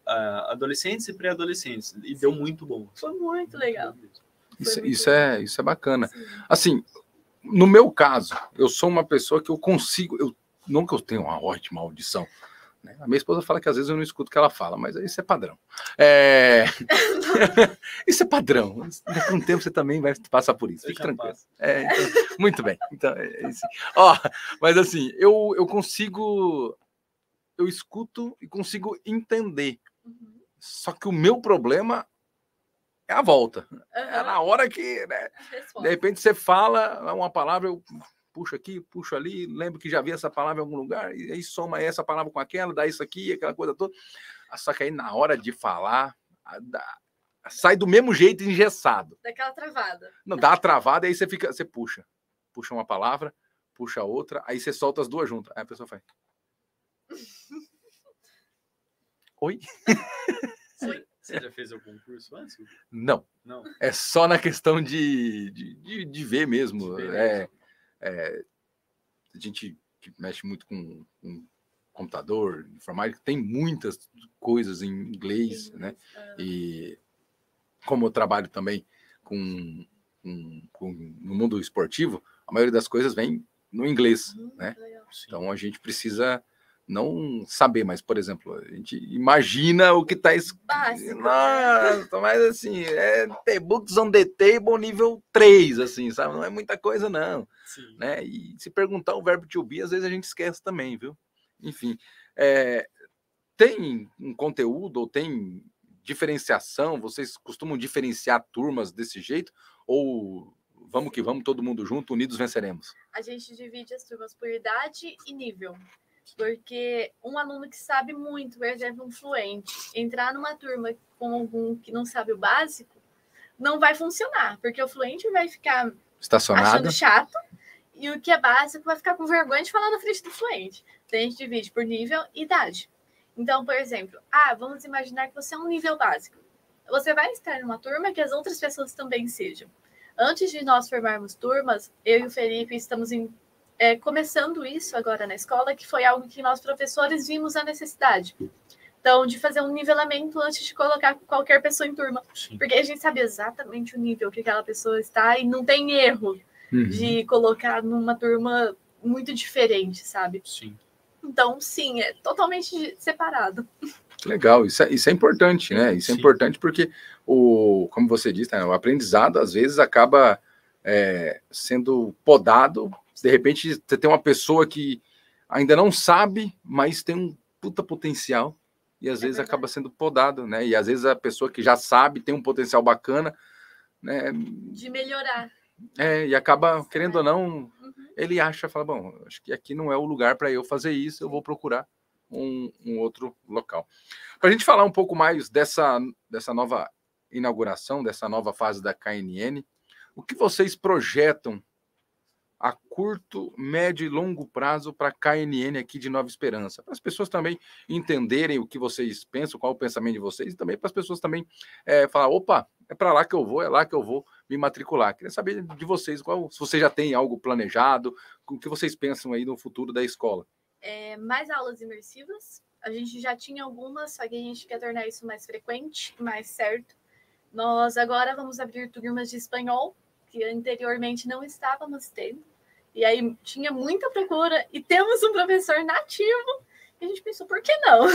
adolescentes e pré-adolescentes e deu muito bom. Foi muito legal. Isso é bacana. Sim. Assim, no meu caso, eu sou uma pessoa que eu consigo... não que eu tenha uma ótima audição. A minha esposa fala que às vezes eu não escuto o que ela fala, mas isso é padrão. Isso é padrão. Com o tempo você também vai passar por isso. Fique tranquilo. Então, muito bem. Então, mas assim, eu consigo... Eu escuto e consigo entender. Uhum. Só que o meu problema é a volta. É na hora que... Né, de repente você fala uma palavra... eu puxo aqui, puxo ali, lembro que já vi essa palavra em algum lugar, e aí soma essa palavra com aquela, dá isso aqui, aquela coisa toda. Só que aí na hora de falar, sai do mesmo jeito engessado. Daquela travada. Não, dá a travada, aí você puxa uma palavra, puxa outra, aí você solta as duas juntas. Aí a pessoa faz. Oi? Você já fez algum curso antes? Não. É só na questão de ver mesmo. A gente que mexe muito com computador, informática, tem muitas coisas em inglês, sim, né? E como eu trabalho também no mundo esportivo, a maioria das coisas vem no inglês, né? Então a gente precisa não saber, mas, por exemplo, a gente imagina o que está escrito. Nossa, mas assim, The Books on the Table nível 3, assim, sabe? Não é muita coisa, não. Sim. Né? E se perguntar o verbo to be, às vezes a gente esquece também, viu? Enfim, tem um conteúdo ou tem diferenciação? Vocês costumam diferenciar turmas desse jeito? Ou vamos que vamos, todo mundo junto, unidos venceremos? A gente divide as turmas por idade e nível. Porque um aluno que sabe muito, por exemplo, um fluente, entrar numa turma com algum que não sabe o básico, não vai funcionar, porque o fluente vai ficar estacionado, achando chato E o que é básico vai ficar com vergonha de falar na frente do fluente. Então, a gente divide por nível e idade. Então, por exemplo, vamos imaginar que você é um nível básico. Você vai estar numa turma que as outras pessoas também sejam. Antes de nós formarmos turmas, eu e o Felipe estamos começando isso agora na escola, que foi algo que nós, professores, vimos a necessidade. Então, de fazer um nivelamento antes de colocar qualquer pessoa em turma. Sim. Porque a gente sabe exatamente o nível que aquela pessoa está e não tem erro de colocar numa turma muito diferente, sabe? Sim. Então, sim, é totalmente separado. Legal, isso é importante, né? Isso é importante porque, como você disse, né, o aprendizado às vezes acaba sendo podado. De repente, você tem uma pessoa que ainda não sabe, mas tem um puta potencial e às vezes acaba sendo podado, né? E às vezes a pessoa que já sabe tem um potencial bacana, né? De melhorar. E acaba, querendo ou não, ele fala, bom, acho que aqui não é o lugar para eu fazer isso, eu vou procurar um outro local. Para a gente falar um pouco mais dessa nova inauguração, dessa nova fase da KNN, o que vocês projetam a curto, médio e longo prazo para a KNN aqui de Nova Esperança? Para as pessoas também entenderem o que vocês pensam, qual é o pensamento de vocês, e também para as pessoas também falar, opa, é para lá que eu vou, é lá que eu vou me matricular. Queria saber de vocês, se vocês já têm algo planejado, o que vocês pensam aí no futuro da escola. Mais aulas imersivas. A gente já tinha algumas, só que a gente quer tornar isso mais frequente, mais certo. Nós agora vamos abrir turmas de espanhol, que anteriormente não estávamos tendo. E aí tinha muita procura e temos um professor nativo. E a gente pensou, por que não?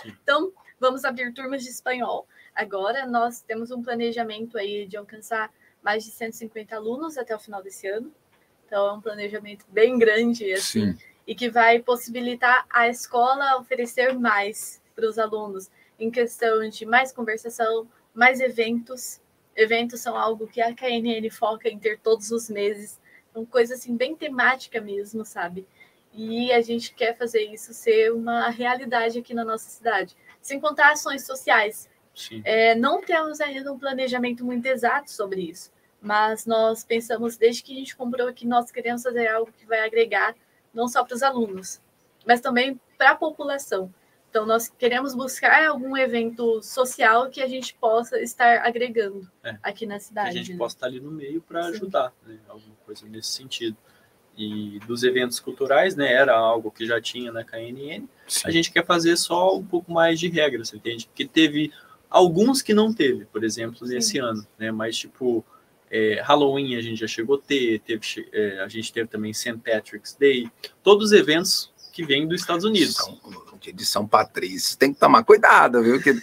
Então, vamos abrir turmas de espanhol. Agora nós temos um planejamento aí de alcançar mais de 150 alunos até o final desse ano. Então, é um planejamento bem grande, assim. Sim. E que vai possibilitar a escola oferecer mais para os alunos em questão de mais conversação, mais eventos. Eventos são algo que a KNN foca em ter todos os meses. Uma coisa assim bem temática mesmo, sabe? E a gente quer fazer isso ser uma realidade aqui na nossa cidade. Sem contar ações sociais. Não temos ainda um planejamento muito exato sobre isso. Mas nós pensamos, desde que a gente comprou, que nós queremos fazer algo que vai agregar não só para os alunos, mas também para a população. Então, nós queremos buscar algum evento social que a gente possa estar agregando aqui na cidade. Que a gente possa estar ali no meio para ajudar, né? Alguma coisa nesse sentido. E dos eventos culturais, né? Era algo que já tinha na KNN. Sim. A gente quer fazer só um pouco mais de regras, entende? Porque teve alguns que não teve, por exemplo, nesse ano, né? Mas, tipo, Halloween a gente já chegou a ter, a gente teve também St. Patrick's Day, todos os eventos que vêm dos Estados Unidos. De São Patrício, tem que tomar cuidado, viu? Que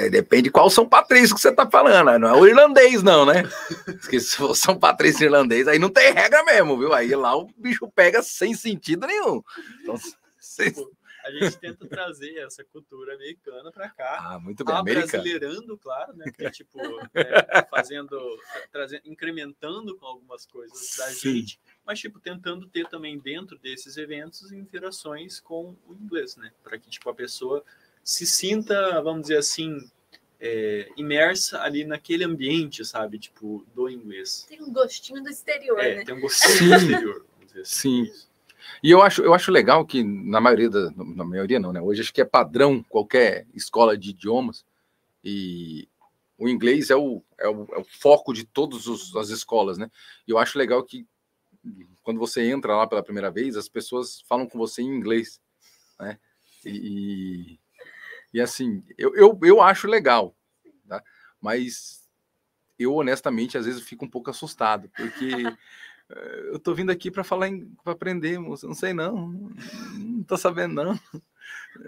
depende de qual São Patrício que você tá falando, não é o irlandês não, né? Porque se for São Patrício irlandês, aí não tem regra mesmo, viu? Aí lá o bicho pega sem sentido nenhum. Então, a gente tenta trazer essa cultura americana para cá, muito bem, brasileirando, claro, né? Porque, tipo, incrementando com algumas coisas da gente, mas, tipo, tentando ter também dentro desses eventos interações com o inglês, né? Para que, tipo, a pessoa se sinta, vamos dizer assim, imersa ali naquele ambiente, sabe? Tipo, do inglês. Tem um gostinho do exterior, né? Tem um gostinho do exterior, vamos dizer assim. Sim. E eu acho legal que na maioria não, né? Hoje acho que é padrão qualquer escola de idiomas e o inglês é o foco de todas as escolas, né? E eu acho legal que quando você entra lá pela primeira vez, as pessoas falam com você em inglês, né? E assim, eu acho legal, tá? Mas eu honestamente às vezes fico um pouco assustado, porque eu tô vindo aqui para aprender, moça. Não sei não tô sabendo não.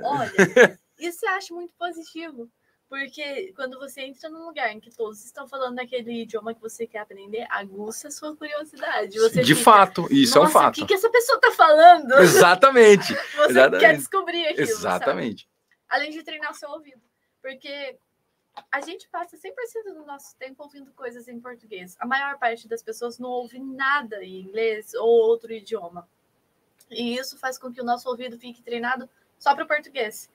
Olha, isso eu acho muito positivo, porque quando você entra num lugar em que todos estão falando aquele idioma que você quer aprender, aguça a sua curiosidade. Você de fato, isso é um fato. O que essa pessoa tá falando? Exatamente. Você quer descobrir aquilo, exatamente. Sabe? Além de treinar o seu ouvido, porque a gente passa 100% do nosso tempo ouvindo coisas em português. A maior parte das pessoas não ouve nada em inglês ou outro idioma. E isso faz com que o nosso ouvido fique treinado só para o português.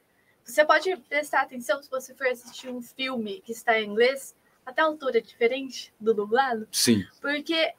Você pode prestar atenção se você for assistir um filme que está em inglês, até a altura é diferente do dublado. Sim. Porque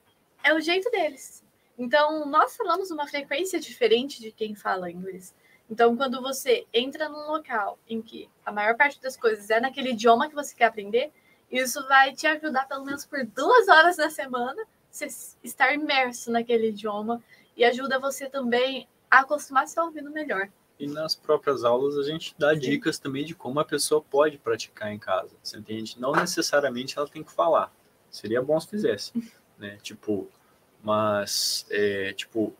é o jeito deles. Então, nós falamos uma frequência diferente de quem fala inglês. Então, quando você entra num local em que a maior parte das coisas é naquele idioma que você quer aprender, isso vai te ajudar pelo menos por 2 horas na semana você estar imerso naquele idioma e ajuda você também a acostumar seu ouvido melhor. E nas próprias aulas a gente dá dicas também de como a pessoa pode praticar em casa, você entende? Não necessariamente ela tem que falar. Seria bom se fizesse, né? Tipo, mas, tipo,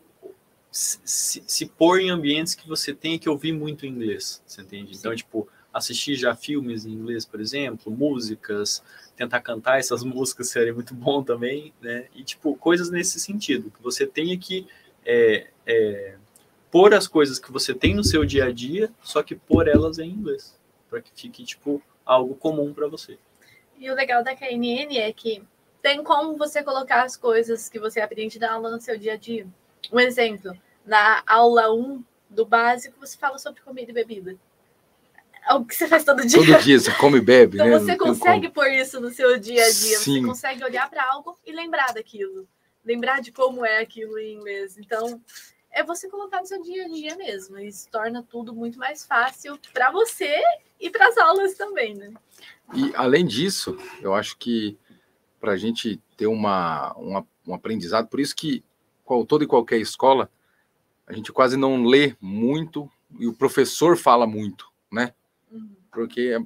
se pôr em ambientes que você tenha que ouvir muito inglês, você entende? Então, tipo, assistir já filmes em inglês, por exemplo, músicas, tentar cantar essas músicas seria muito bom também, né? E, tipo, coisas nesse sentido, que você tenha que pôr as coisas que você tem no seu dia a dia, só que pôr elas em inglês, para que fique, tipo, algo comum para você. E o legal da KNN é que tem como você colocar as coisas que você aprende na aula no seu dia a dia. Um exemplo, na aula 1 do básico, você fala sobre comida e bebida. Algo que você faz todo dia. Todo dia você come e bebe, então, né? Você consegue pôr isso no seu dia a dia. Sim. Você consegue olhar para algo e lembrar daquilo. Lembrar de como é aquilo em inglês. Então, é você colocar no seu dia a dia mesmo. Isso torna tudo muito mais fácil para você e para as aulas também, né? E, além disso, eu acho que para a gente ter um aprendizado, por isso que toda e qualquer escola, a gente quase não lê muito e o professor fala muito, né? Porque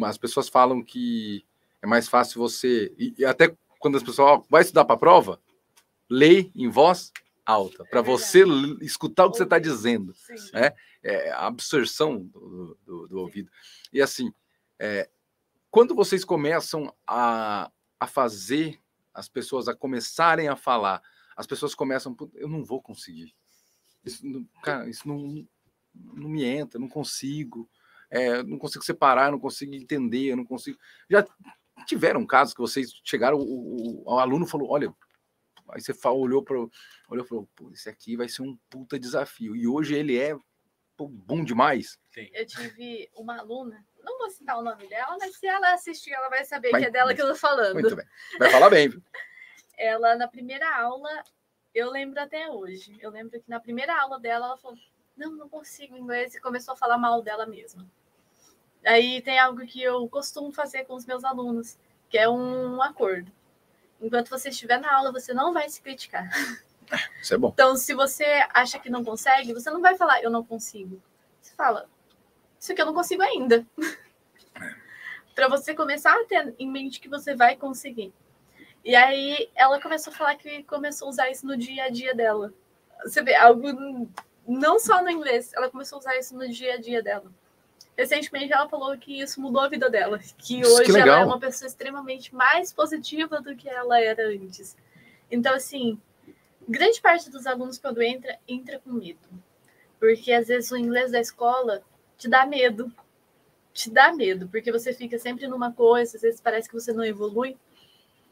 as pessoas falam que é mais fácil você... E até quando as pessoas vai estudar para a prova, lê em voz alta, para você escutar o que você está dizendo. Né? A absorção do ouvido. E assim, quando vocês começam a fazer as pessoas a começarem a falar, as pessoas começam, eu não vou conseguir. Cara, isso não me entra, não consigo. Não consigo separar, não consigo entender, eu não consigo... Já tiveram casos que vocês chegaram, o aluno falou, olha, aí você olhou e falou, pô, esse aqui vai ser um puta desafio. E hoje ele é bom demais. Sim. Eu tive uma aluna, não vou citar o nome dela, mas se ela assistir, ela vai saber que é dela que eu tô falando. Muito bem. Vai falar bem, viu? Ela, na primeira aula, eu lembro até hoje, eu lembro que na primeira aula dela, ela falou, não consigo inglês, e começou a falar mal dela mesma. Aí tem algo que eu costumo fazer com os meus alunos, que é um acordo. Enquanto você estiver na aula, você não vai se criticar. Isso é bom. Então, se você acha que não consegue, você não vai falar, eu não consigo. Você fala, isso aqui eu não consigo ainda. Para você começar a ter em mente que você vai conseguir. E aí, ela começou a falar que começou a usar isso no dia a dia dela. Você vê, algo não só no inglês, ela começou a usar isso no dia a dia dela. Recentemente, ela falou que isso mudou a vida dela. Que hoje ela é uma pessoa extremamente mais positiva do que ela era antes. Então, assim, grande parte dos alunos, quando entra com medo. Porque, às vezes, o inglês da escola te dá medo. Te dá medo, porque você fica sempre numa coisa, às vezes parece que você não evolui.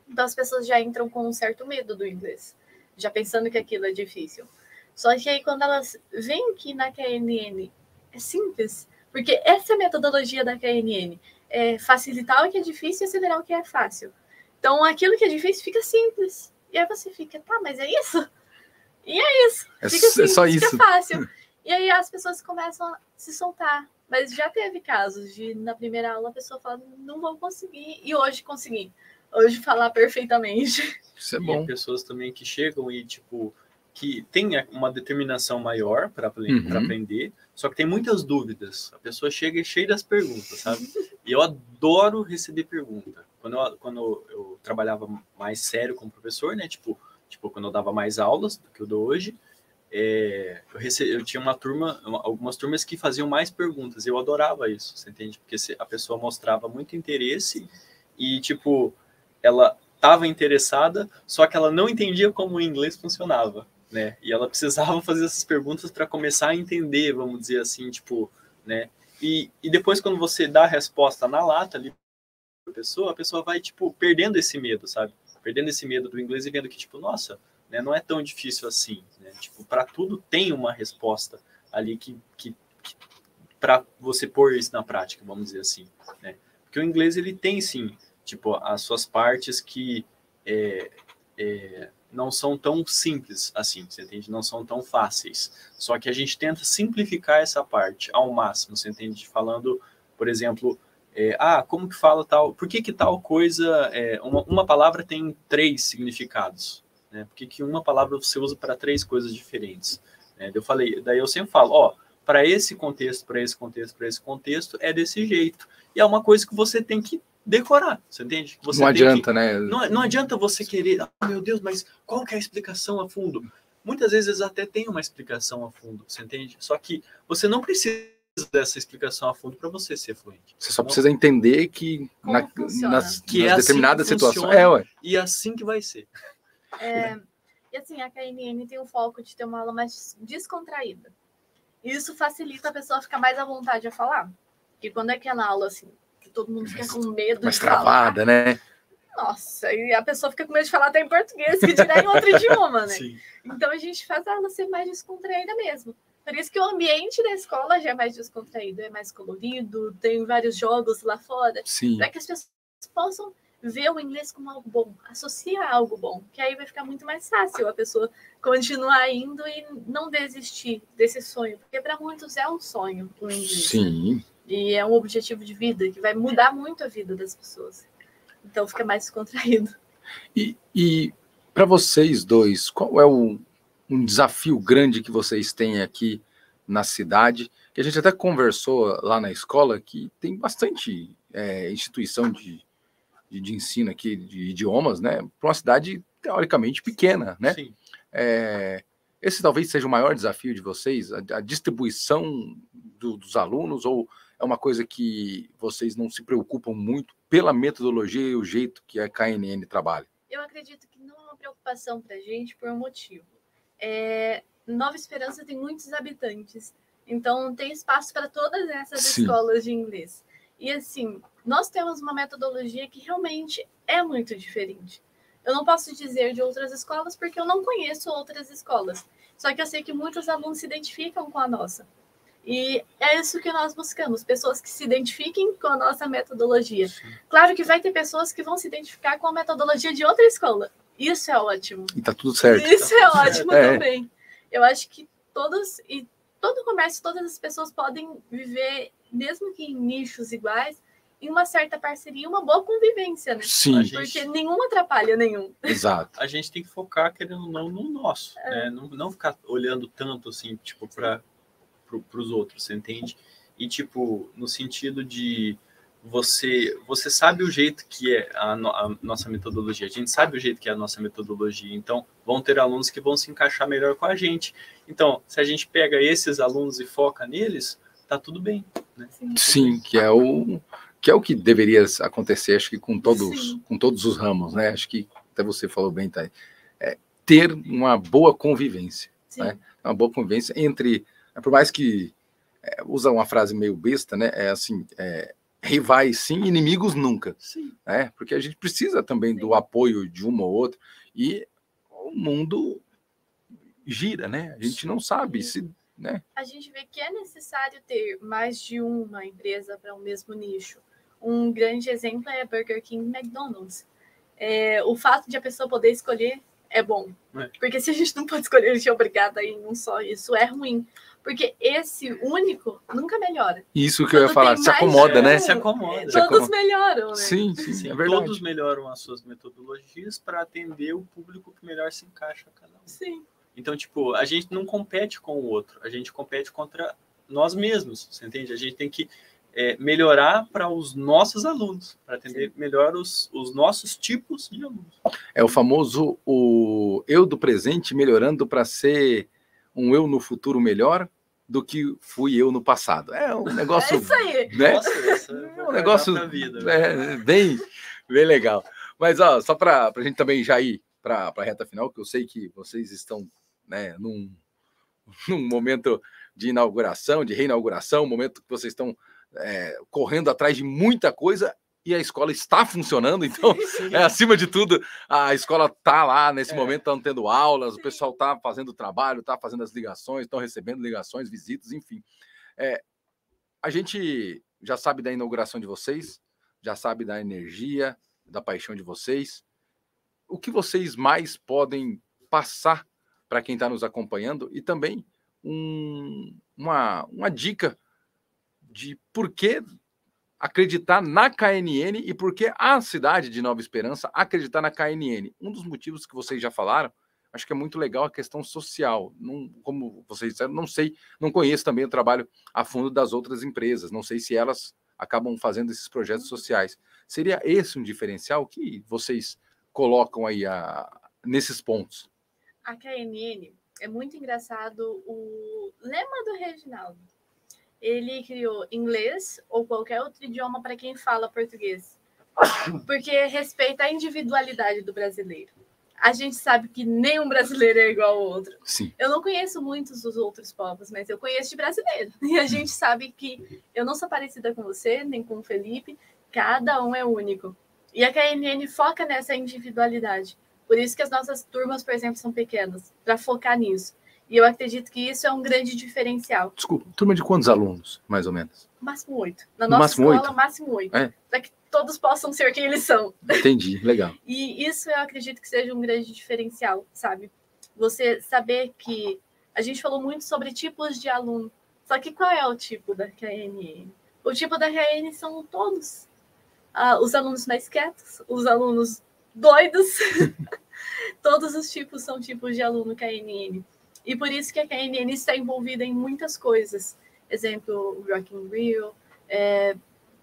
Então, as pessoas já entram com um certo medo do inglês, já pensando que aquilo é difícil. Só que aí, quando elas veem que na KNN é simples, porque essa é a metodologia da KNN, é facilitar o que é difícil e acelerar o que é fácil. Então, aquilo que é difícil fica simples. E aí você fica, tá, mas é isso? E é isso. Fica simples, só isso. Fica fácil. E aí as pessoas começam a se soltar. Mas já teve casos de, na primeira aula, a pessoa fala, não vou conseguir. E hoje consegui. Hoje falar perfeitamente. Isso é bom. E pessoas também que chegam e, tipo, que tem uma determinação maior para aprender, só que tem muitas dúvidas. A pessoa chega cheia das perguntas, sabe? E eu adoro receber pergunta. Quando eu trabalhava mais sério como professor, né? Tipo, quando eu dava mais aulas do que eu dou hoje, eu tinha algumas turmas que faziam mais perguntas. Eu adorava isso, você entende? Porque a pessoa mostrava muito interesse e, tipo, ela estava interessada, só que ela não entendia como o inglês funcionava, né? E ela precisava fazer essas perguntas para começar a entender, vamos dizer assim, tipo, né? E depois, quando você dá a resposta na lata ali para a pessoa vai, tipo, perdendo esse medo, sabe? Perdendo esse medo do inglês e vendo que, tipo, nossa, né, não é tão difícil assim, né? Tipo, para tudo tem uma resposta ali que para você pôr isso na prática, vamos dizer assim, né? Porque o inglês, ele tem, sim, tipo, as suas partes que não são tão simples assim, você entende? Não são tão fáceis. Só que a gente tenta simplificar essa parte ao máximo, você entende? Falando, por exemplo, como que fala tal... Por que tal coisa... uma palavra tem 3 significados? Né? Por que uma palavra você usa para 3 coisas diferentes? Daí eu sempre falo, para esse contexto, para esse contexto, para esse contexto, é desse jeito. E é uma coisa que você tem que decorar, você entende? Você não adianta, né? Não adianta você querer, meu Deus, mas qual que é a explicação a fundo? Muitas vezes até tem uma explicação a fundo, você entende? Só que você não precisa dessa explicação a fundo para você ser fluente. Você só precisa entender que nas determinadas assim situações... E assim que vai ser. E assim, a KNN tem o foco de ter uma aula mais descontraída. Isso facilita a pessoa ficar mais à vontade a falar. Porque quando é aquela aula, assim, que todo mundo fica com medo mais de falar... travada, né? Nossa, e a pessoa fica com medo de falar até em português, que dirá em outro idioma, né? Sim. Então a gente faz a aula ser mais descontraída mesmo. Por isso que o ambiente da escola já é mais descontraído, é mais colorido, tem vários jogos lá fora. Sim. Para que as pessoas possam ver o inglês como algo bom, associar a algo bom, que aí vai ficar muito mais fácil a pessoa continuar indo e não desistir desse sonho, porque para muitos é um sonho o inglês. Sim. E é um objetivo de vida que vai mudar muito a vida das pessoas. Então fica mais descontraído. E para vocês dois, qual é um desafio grande que vocês têm aqui na cidade? Que a gente até conversou lá na escola, que tem bastante instituição de ensino aqui de idiomas, né? Para uma cidade teoricamente pequena, né? Sim. Esse talvez seja o maior desafio de vocês, a distribuição dos alunos, ou é uma coisa que vocês não se preocupam muito pela metodologia e o jeito que a KNN trabalha? Eu acredito que não é uma preocupação para a gente por um motivo. Nova Esperança tem muitos habitantes, então tem espaço para todas essas escolas de inglês. E assim, nós temos uma metodologia que realmente é muito diferente. Eu não posso dizer de outras escolas porque eu não conheço outras escolas. Só que eu sei que muitos alunos se identificam com a nossa. E é isso que nós buscamos, pessoas que se identifiquem com a nossa metodologia. Claro que vai ter pessoas que vão se identificar com a metodologia de outra escola. Isso é ótimo. E tá tudo certo. Isso é ótimo também. Eu acho que todo comércio, todas as pessoas podem viver, mesmo que em nichos iguais, em uma certa parceria, uma boa convivência, né? Sim. Porque nenhum atrapalha nenhum. Exato. A gente tem que focar, querendo ou não, no nosso, né? Não ficar olhando tanto, assim, tipo, para os outros, você entende? E, tipo, no sentido de você sabe o jeito que é a nossa metodologia, a gente sabe o jeito que é a nossa metodologia, então vão ter alunos que vão se encaixar melhor com a gente. Então, se a gente pega esses alunos e foca neles, tá tudo bem, né? Sim, que é o que deveria acontecer, acho que com todos os ramos, né? Acho que até você falou bem, tá? Ter uma boa convivência, né? Uma boa convivência entre, por mais que usa uma frase meio besta, né? Rivais sim, inimigos nunca. Sim. Né? Porque a gente precisa também do apoio de uma ou outra, e o mundo gira, né? A gente não sabe se... Né? A gente vê que é necessário ter mais de uma empresa para o mesmo nicho. Um grande exemplo é Burger King e McDonald's. O fato de a pessoa poder escolher é bom. Porque se a gente não pode escolher, a gente é obrigada a ir em um só. Isso é ruim. Porque esse único nunca melhora. Isso que eu ia falar, se acomoda, né? Se acomoda. Todos melhoram, né? Sim, é verdade. Todos melhoram as suas metodologias para atender o público que melhor se encaixa a cada um. Sim. Então, tipo, a gente não compete com o outro, a gente compete contra nós mesmos, você entende? A gente tem que melhorar para os nossos alunos, para atender melhor os nossos tipos de alunos. É o famoso eu do presente melhorando para ser um eu no futuro melhor do que fui eu no passado. É um negócio... É isso aí. Né? Nossa, um negócio vida, bem legal. Mas ó, só para a gente também já ir para a reta final, que eu sei que vocês estão, né, num momento de inauguração, de reinauguração, um momento que vocês estão correndo atrás de muita coisa, e a escola está funcionando, então, acima de tudo, a escola está lá, nesse momento, estão tendo aulas, o pessoal está fazendo o trabalho, está fazendo as ligações, estão recebendo ligações, visitas, enfim. A gente já sabe da inauguração de vocês, já sabe da energia, da paixão de vocês. O que vocês mais podem passar para quem está nos acompanhando e também uma dica de por que acreditar na KNN e por que a cidade de Nova Esperança acreditar na KNN. Um dos motivos que vocês já falaram, acho que é muito legal a questão social. Não, como vocês disseram, não conheço também o trabalho a fundo das outras empresas. Não sei se elas acabam fazendo esses projetos sociais. Seria esse um diferencial que vocês colocam aí nesses pontos? A KNN, é muito engraçado o lema do Reginaldo. Ele criou inglês ou qualquer outro idioma para quem fala português, porque respeita a individualidade do brasileiro. A gente sabe que nenhum brasileiro é igual ao outro. Sim. Eu não conheço muitos dos outros povos, mas eu conheço de brasileiro. E a gente sabe que eu não sou parecida com você, nem com o Felipe. Cada um é único. E a KNN foca nessa individualidade. Por isso que as nossas turmas, por exemplo, são pequenas, para focar nisso. E eu acredito que isso é um grande diferencial. Desculpa, turma de quantos alunos, mais ou menos? Máximo 8. Na nossa escola, máximo 8. É. Para que todos possam ser quem eles são. Entendi, legal. E isso eu acredito que seja um grande diferencial, sabe? Você saber que a gente falou muito sobre tipos de aluno. Só que qual é o tipo da KNN? O tipo da KNN são todos. Os alunos mais quietos, os alunos doidos. Todos os tipos são tipos de aluno KNN. E por isso que a KNN está envolvida em muitas coisas. Exemplo, Rock in Rio,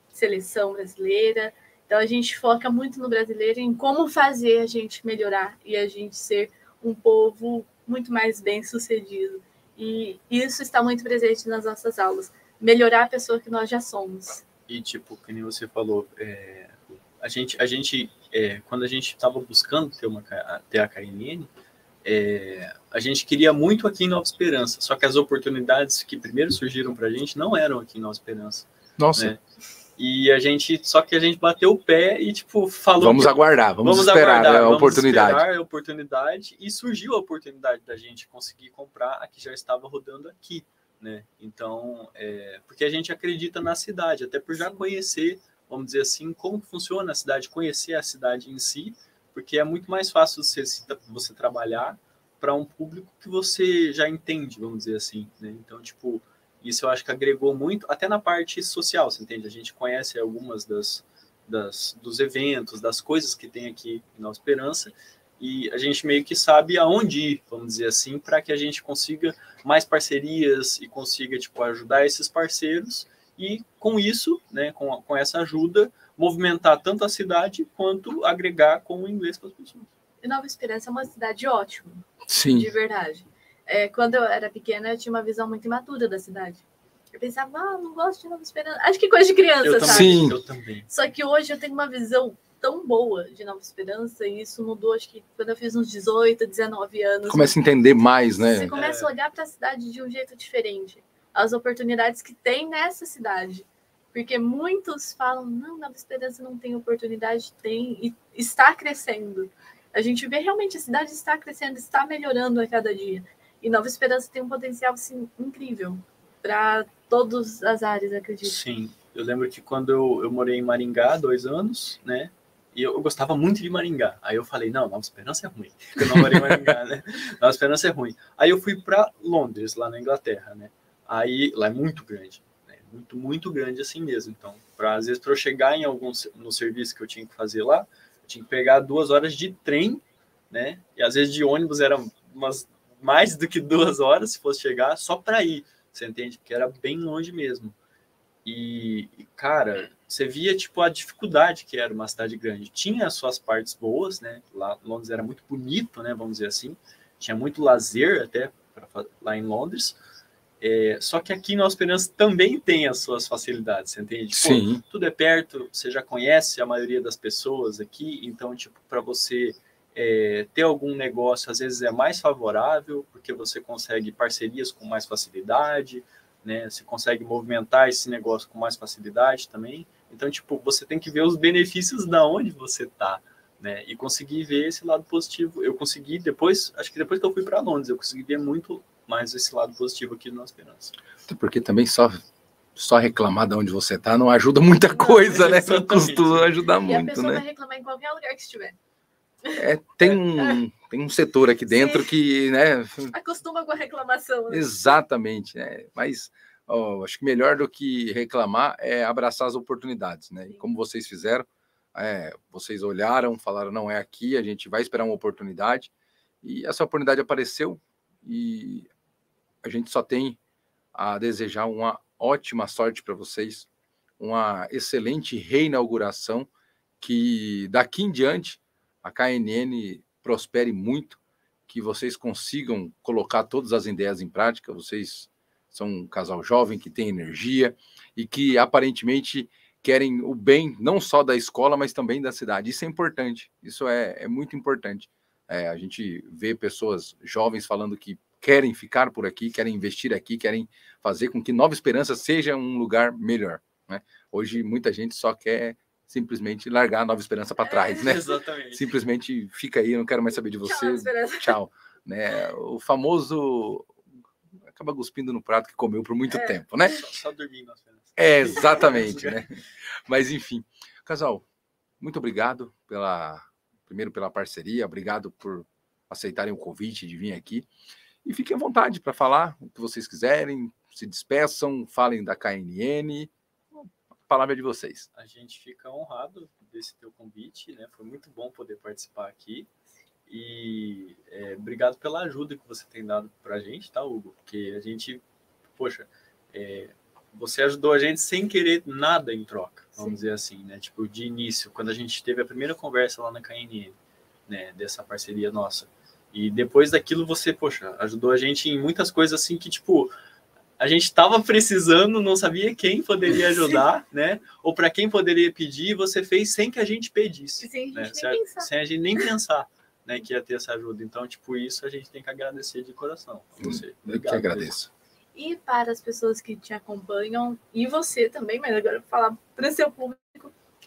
seleção brasileira. Então, a gente foca muito no brasileiro, em como fazer a gente melhorar e a gente ser um povo muito mais bem-sucedido. E isso está muito presente nas nossas aulas. Melhorar a pessoa que nós já somos. E, tipo, como você falou, a gente quando a gente estava buscando ter a KNN, a gente queria muito aqui em Nova Esperança, só que as oportunidades que primeiro surgiram para a gente não eram aqui em Nova Esperança. Nossa. Né? E só que a gente bateu o pé e, tipo, falou... Vamos aguardar, vamos esperar a oportunidade. Vamos esperar a oportunidade, e surgiu a oportunidade da gente conseguir comprar a que já estava rodando aqui, né? Então, porque a gente acredita na cidade, até por já conhecer, vamos dizer assim, como funciona a cidade, conhecer a cidade em si, porque é muito mais fácil você trabalhar para um público que você já entende, vamos dizer assim, né? Então, tipo, isso eu acho que agregou muito, até na parte social, você entende? A gente conhece algumas dos eventos, das coisas que tem aqui em Nova Esperança, e a gente meio que sabe aonde ir, vamos dizer assim, para que a gente consiga mais parcerias e consiga, tipo, ajudar esses parceiros, e com isso, né, com essa ajuda, movimentar tanto a cidade quanto agregar com o inglês para as pessoas. E Nova Esperança é uma cidade ótima. Sim. De verdade. Quando eu era pequena, eu tinha uma visão muito imatura da cidade. Eu pensava, não gosto de Nova Esperança. Acho que coisa de criança, sabe? Sim. Eu também. Só que hoje eu tenho uma visão tão boa de Nova Esperança, e isso mudou, acho que quando eu fiz uns 18, 19 anos. Começa a entender mais, né? Você começa a olhar para a cidade de um jeito diferente. As oportunidades que tem nessa cidade. Porque muitos falam, não, Nova Esperança não tem oportunidade, tem, e está crescendo. A gente vê realmente a cidade está crescendo, está melhorando a cada dia. E Nova Esperança tem um potencial, assim, incrível para todas as áreas, acredito. Sim, eu lembro que quando eu morei em Maringá, 2 anos, né? E eu gostava muito de Maringá. Aí eu falei, não, Nova Esperança é ruim. Eu não morei em Maringá, né? Nova Esperança é ruim. Aí eu fui para Londres, lá na Inglaterra, né? Aí lá é muito grande. Muito, muito grande assim mesmo. Então, às vezes, para eu chegar no serviço que eu tinha que fazer lá, eu tinha que pegar 2 horas de trem, né? E às vezes de ônibus era mais do que 2 horas, se fosse chegar, só para ir. Você entende? Porque era bem longe mesmo. E, cara, você via, tipo, a dificuldade que era uma cidade grande. Tinha as suas partes boas, né? Lá Londres era muito bonito, né? Vamos dizer assim. Tinha muito lazer até lá em Londres. Só que aqui em Nova Esperança também tem as suas facilidades, você entende? Sim. Pô, tudo é perto, você já conhece a maioria das pessoas aqui, então, tipo, para você ter algum negócio, às vezes é mais favorável, porque você consegue parcerias com mais facilidade, né? Você consegue movimentar esse negócio com mais facilidade também. Então, tipo, você tem que ver os benefícios da onde você tá, né? E conseguir ver esse lado positivo. Eu consegui acho que depois que eu fui para Londres, eu consegui ver muito mais esse lado positivo aqui do Nova Esperança. Porque também só reclamar de onde você tá não ajuda muita coisa, né? Não costuma ajudar muito, né? E a pessoa vai reclamar em qualquer lugar que estiver. Tem um setor aqui dentro que, né? Acostuma com a reclamação. Né? Exatamente, né? Mas acho que melhor do que reclamar é abraçar as oportunidades, né? E como vocês fizeram, vocês olharam, falaram, não é aqui, a gente vai esperar uma oportunidade, e essa oportunidade apareceu, e a gente só tem a desejar uma ótima sorte para vocês, uma excelente reinauguração, que daqui em diante a KNN prospere muito, que vocês consigam colocar todas as ideias em prática. Vocês são um casal jovem que tem energia e que aparentemente querem o bem não só da escola, mas também da cidade. Isso é importante, isso é muito importante. A gente vê pessoas jovens falando que querem ficar por aqui, querem investir aqui, querem fazer com que Nova Esperança seja um lugar melhor, né? Hoje muita gente só quer simplesmente largar a Nova Esperança para trás, né? Exatamente. Simplesmente fica aí, eu não quero mais saber de você. Tchau, né? O famoso acaba cuspindo no prato que comeu por muito tempo, né? Só dormir na Esperança. Exatamente, né? Mas enfim, casal, muito obrigado primeiro pela parceria, obrigado por aceitarem o convite de vir aqui. E fiquem à vontade para falar o que vocês quiserem, se despeçam, falem da KNN. A palavra é de vocês. A gente fica honrado desse teu convite, né? Foi muito bom poder participar aqui. E obrigado pela ajuda que você tem dado para a gente, tá, Hugo? Porque a gente, poxa, você ajudou a gente sem querer nada em troca, vamos dizer assim, né? Tipo, de início, quando a gente teve a primeira conversa lá na KNN, né? Dessa parceria nossa. E depois daquilo você, poxa, ajudou a gente em muitas coisas assim que, tipo, a gente estava precisando, não sabia quem poderia ajudar, né? Ou para quem poderia pedir, e você fez sem que a gente pedisse. Sem a gente né? nem pensar. Sem a gente nem pensar, né, que ia ter essa ajuda. Então, tipo, isso a gente tem que agradecer de coração a você. Obrigado, eu que agradeço. E para as pessoas que te acompanham, e você também, mas agora eu vou falar para o seu público,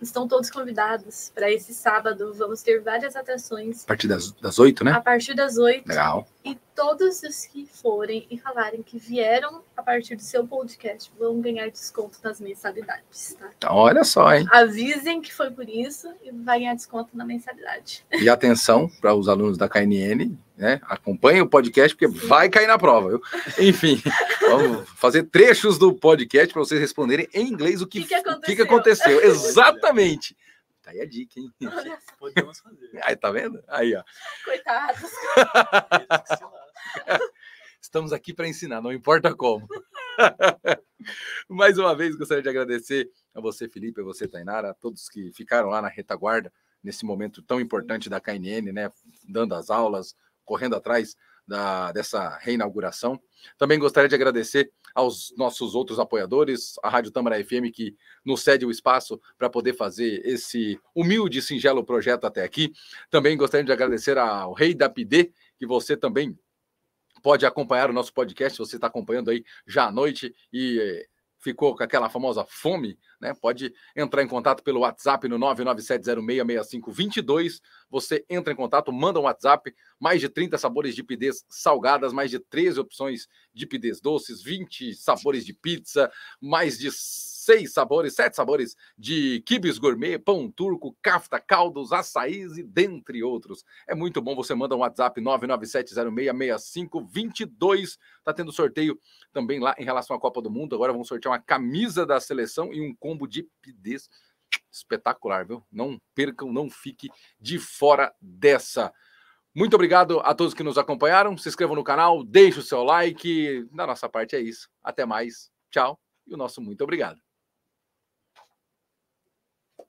estão todos convidados para esse sábado. Vamos ter várias atrações. A partir das 8, né? A partir das 8. Legal. E todos os que forem e falarem que vieram a partir do seu podcast vão ganhar desconto nas mensalidades, tá? Então, olha só, hein? Avisem que foi por isso e vai ganhar desconto na mensalidade. E atenção para os alunos da KNN, né? Acompanhem o podcast, porque vai cair na prova, viu? Enfim, vamos fazer trechos do podcast para vocês responderem em inglês o que aconteceu. Exatamente. Tá aí a dica, hein? Podemos fazer. Aí, tá vendo? Aí, ó. Coitados. Estamos aqui para ensinar, não importa como. Mais uma vez, gostaria de agradecer a você, Felipe, a você, Tainara, a todos que ficaram lá na retaguarda nesse momento tão importante da KNN, né? Dando as aulas, correndo atrás dessa reinauguração. Também gostaria de agradecer aos nossos outros apoiadores, a Rádio Tâmara FM, que nos cede o espaço para poder fazer esse humilde e singelo projeto até aqui. Também gostaria de agradecer ao Rei da PD, que você também pode acompanhar o nosso podcast, você está acompanhando aí já à noite e ficou com aquela famosa fome, né? Pode entrar em contato pelo WhatsApp no 997066522. Você entra em contato, manda um WhatsApp, mais de 30 sabores de pidez salgadas, mais de 13 opções de pidez doces, 20 sabores de pizza, mais de 7 sabores de quibes gourmet, pão turco, kafta, caldos, açaís e dentre outros. É muito bom, você manda um WhatsApp 997066522. Tá tendo sorteio também lá em relação à Copa do Mundo. Agora vamos sortear uma camisa da seleção e um combo de pidez espetacular, viu? Não percam, não fique de fora dessa. Muito obrigado a todos que nos acompanharam. Se inscrevam no canal, deixe o seu like. Da nossa parte é isso. Até mais. Tchau. E o nosso muito obrigado.